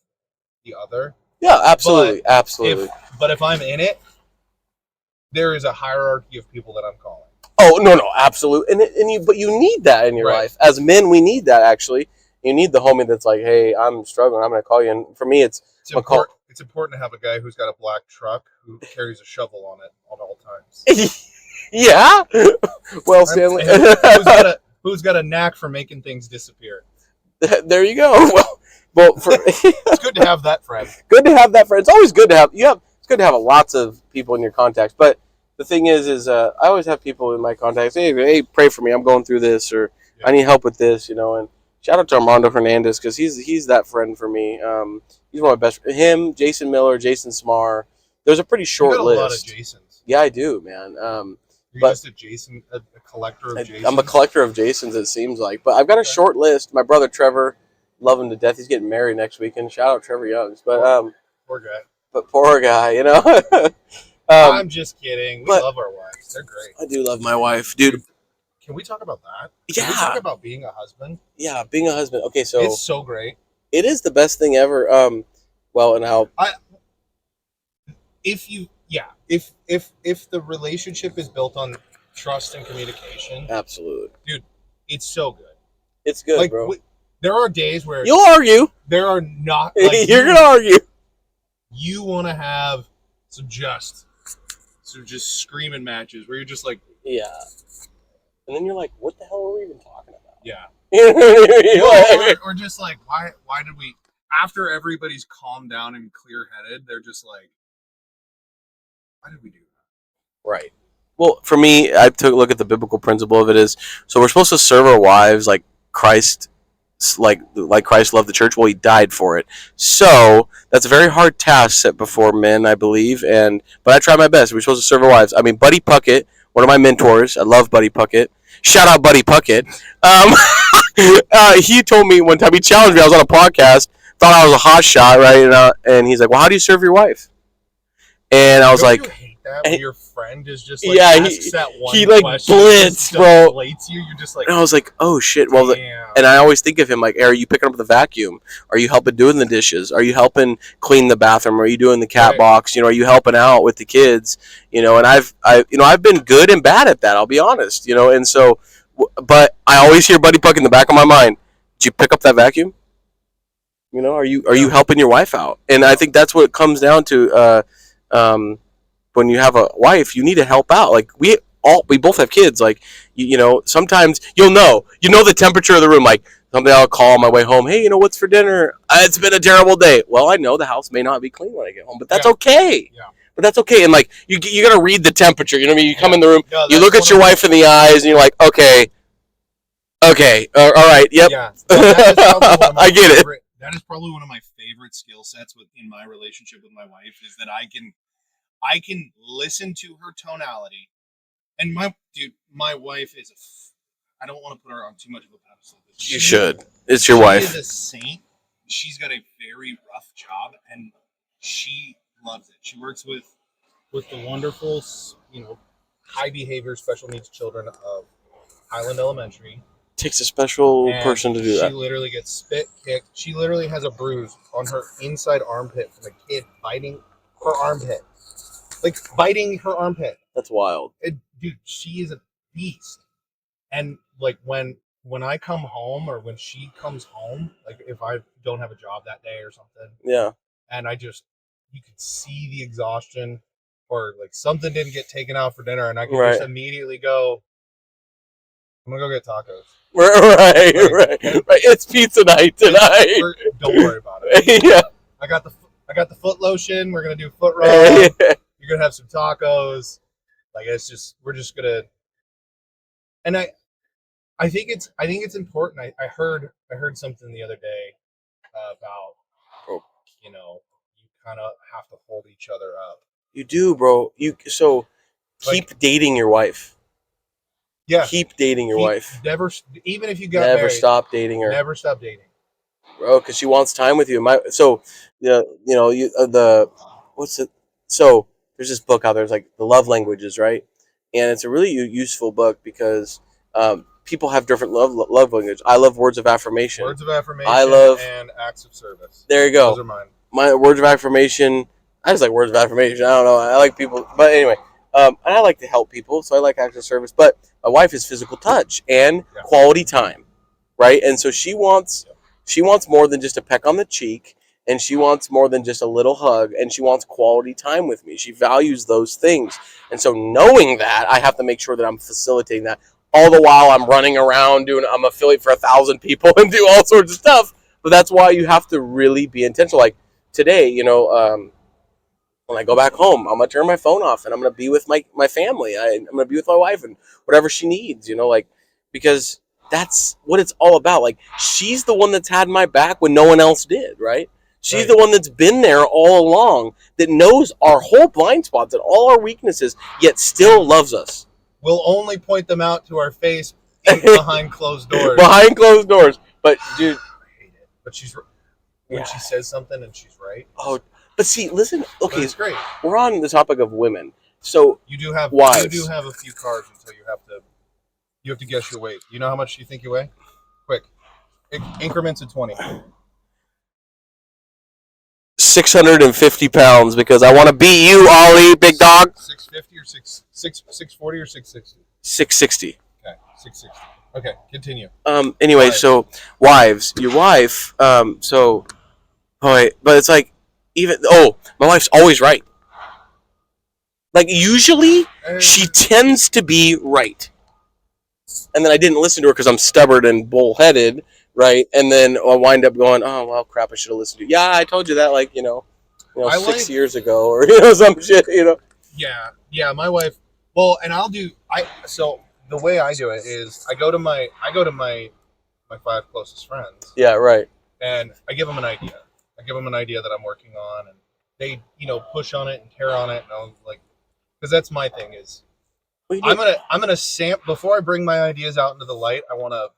the other. Yeah, absolutely, absolutely. But if I'm in it, there is a hierarchy of people that I'm calling. Oh no, absolutely, but you need that in your life. As men, we need that actually. You need the homie that's like, hey, I'm struggling. I'm going to call you. And for me, it's important. It's important to have a guy who's got a black truck who carries a shovel on it at all times. Yeah. Well, Stanley, who's got a knack for making things disappear. There you go. Well, it's good to have that friend. Good to have that friend. It's always good to have. It's good to have lots of people in your contacts. But the thing is I always have people in my contacts. Hey, pray for me. I'm going through this, or I need help with this, and shout out to Armando Hernandez because he's that friend for me. He's one of my best. Him, Jason Miller, Jason Smar. There's a pretty You short got a list. lot of Jasons. Yeah, I do, man. You're but just a collector of Jasons. I'm a collector of Jasons, it seems like. But I've got a short list. My brother Trevor, love him to death. He's getting married next weekend. Shout out Trevor Youngs. But Poor guy. but poor guy, I'm just kidding. We love our wives. They're great. I do love my wife, dude. Can we talk about that? Yeah. Can we talk about being a husband? Yeah, being a husband. Okay, so it's so great. It is the best thing ever. Well, and how if the relationship is built on trust and communication, absolute, dude, it's so good. It's good, like, bro. There are days where you'll argue. There are not. Like, you're gonna argue. You want to have some just screaming matches where you're just like, yeah, and then you're like, what the hell are we even talking about? Yeah. or just like, why did we? After everybody's calmed down and clear-headed, they're just like, why did we do that? Right. Well, for me, I took a look at the biblical principle of it is, so we're supposed to serve our wives like Christ, like Christ loved the church. Well, he died for it. So that's a very hard task set before men, I believe. But I try my best. We're supposed to serve our wives. I mean, Buddy Puckett, one of my mentors. I love Buddy Puckett. Shout out Buddy Puckett. He told me one time, he challenged me. I was on a podcast, thought I was a hot shot, right? And he's like, well, how do you serve your wife? And I was like, you hate that when your friend is just like, yeah, asks that one he like blitz, bro. You, you're just like, and I was like, oh shit. Well, and I always think of him like, are you picking up the vacuum? Are you helping doing the dishes? Are you helping clean the bathroom? Are you doing the cat box? Are you helping out with the kids? And I've been good and bad at that. I'll be honest. And so, but I always hear Buddy Puck in the back of my mind. Did you pick up that vacuum? Are you helping your wife out? And I think that's what it comes down to. When you have a wife, you need to help out. Like we both have kids. Like sometimes you'll know the temperature of the room. Like someday I'll call on my way home. Hey, what's for dinner? It's been a terrible day. Well, I know the house may not be clean when I get home, but that's okay. Yeah. But that's okay. And like you gotta read the temperature. You know what I mean? You come in the room, you look at your wife in the eyes, and you're like, okay, all right, yep. Yeah, I get it. That is probably one of my favorite skill sets in my relationship with my wife is that I can listen to her tonality. And my wife is I don't want to put her on too much of a pedestal. You should. It's your wife. She is a saint. She's got a very rough job, and she loves it. She works with the wonderful, high behavior special needs children of Highland Elementary. Takes a special person to do that. She literally gets spit kicked. She literally has a bruise on her inside armpit from a kid biting her armpit. Like biting her armpit. That's wild. Dude, she is a beast. And like when I come home or when she comes home, like if I don't have a job that day or something. Yeah. And you could see the exhaustion or like something didn't get taken out for dinner and I could just immediately go, I'm going to go get tacos. Right. It's pizza night tonight. Don't worry about it. Yeah. I got the foot lotion. We're gonna do foot rub. Yeah. You're gonna have some tacos. Like we're just gonna. And I think it's important. I heard something the other day about you kind of have to hold each other up. You do, bro. Keep dating your wife. Yeah. Keep dating your wife. Never, even if you got never married, stop dating her. Never stop dating, bro. Because she wants time with you. So there's this book out there. It's like the love languages, right? And it's a really useful book because people have different love language. I love words of affirmation. Words of affirmation. And acts of service. There you go. Those are mine. My words of affirmation. I just like words of affirmation. I don't know. I like people, but anyway. And I like to help people, so I like acts of service. But my wife is physical touch and quality time, right? And so she wants more than just a peck on the cheek, and she wants more than just a little hug, and she wants quality time with me. She values those things. And so knowing that, I have to make sure that I'm facilitating that. All the while I'm running around I'm affiliate for 1,000 people and do all sorts of stuff. But that's why you have to really be intentional. Like today, when I go back home, I'm going to turn my phone off and I'm going to be with my family. I'm going to be with my wife and whatever she needs, because that's what it's all about. Like, she's the one that's had my back when no one else did, right? She's Right. the one that's been there all along, that knows our whole blind spots and all our weaknesses, yet still loves us. We'll only point them out to our face behind closed doors. Behind closed doors. But, dude. I hate it. But she's when she says something and she's right. Oh, but see, listen. Okay, it's great. We're on the topic of women. So you do have wives. You do have a few cards until you have to guess your weight. You know how much you think you weigh? Quick, increments of 20. 650 pounds, because I want to beat you, Ollie, big dog. 650 or 640 or 660? 660. Okay, 660. Okay, continue. Anyway, Wives. So wives, your wife. So, but it's like, my wife's always right. Like, usually she tends to be right. And then I didn't listen to her because I'm stubborn and bullheaded, right? And then I wind up going, oh, well, crap, I should have listened to you. Yeah, I told you that, like, 6 years ago, or, some shit, Yeah, my wife, well, and so the way I do it is I go to my 5 closest friends. Yeah, right. And I give them an idea. I give them an idea that I'm working on, and they, push on it and tear on it, and I'm like, because that's my thing is, I'm gonna before I bring my ideas out into the light. I wanna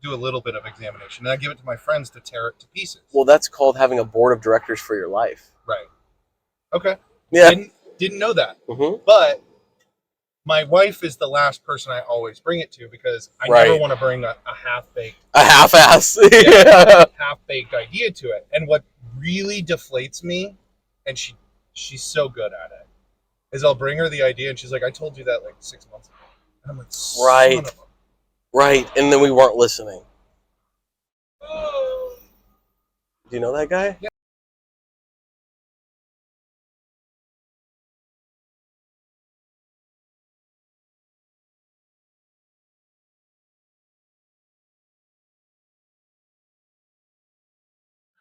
do a little bit of examination, and I give it to my friends to tear it to pieces. Well, that's called having a board of directors for your life. Right. Okay. Yeah. Didn't know that. Mm-hmm. But my wife is the last person I always bring it to, because I never want to bring a half-baked... A half-ass. half-baked idea to it. And what really deflates me, and she's so good at it, is I'll bring her the idea, and she's like, I told you that like 6 months ago. And I'm like, right. Right. And then we weren't listening. Do you know that guy? Yeah.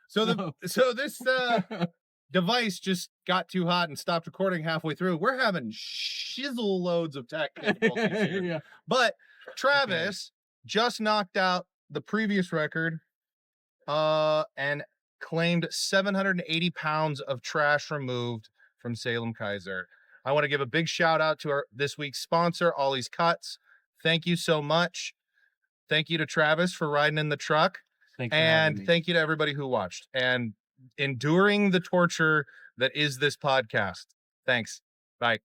So this device just got too hot and stopped recording halfway through. We're having shizzle loads of tech difficulties here. Yeah. But Travis just knocked out the previous record and claimed 780 pounds of trash removed from Salem-Keizer. I want to give a big shout out to this week's sponsor, Ollie's Cuts. Thank you so much. Thank you to Travis for riding in the truck. And thank you to everybody who watched and enduring the torture that is this podcast. Thanks. Bye.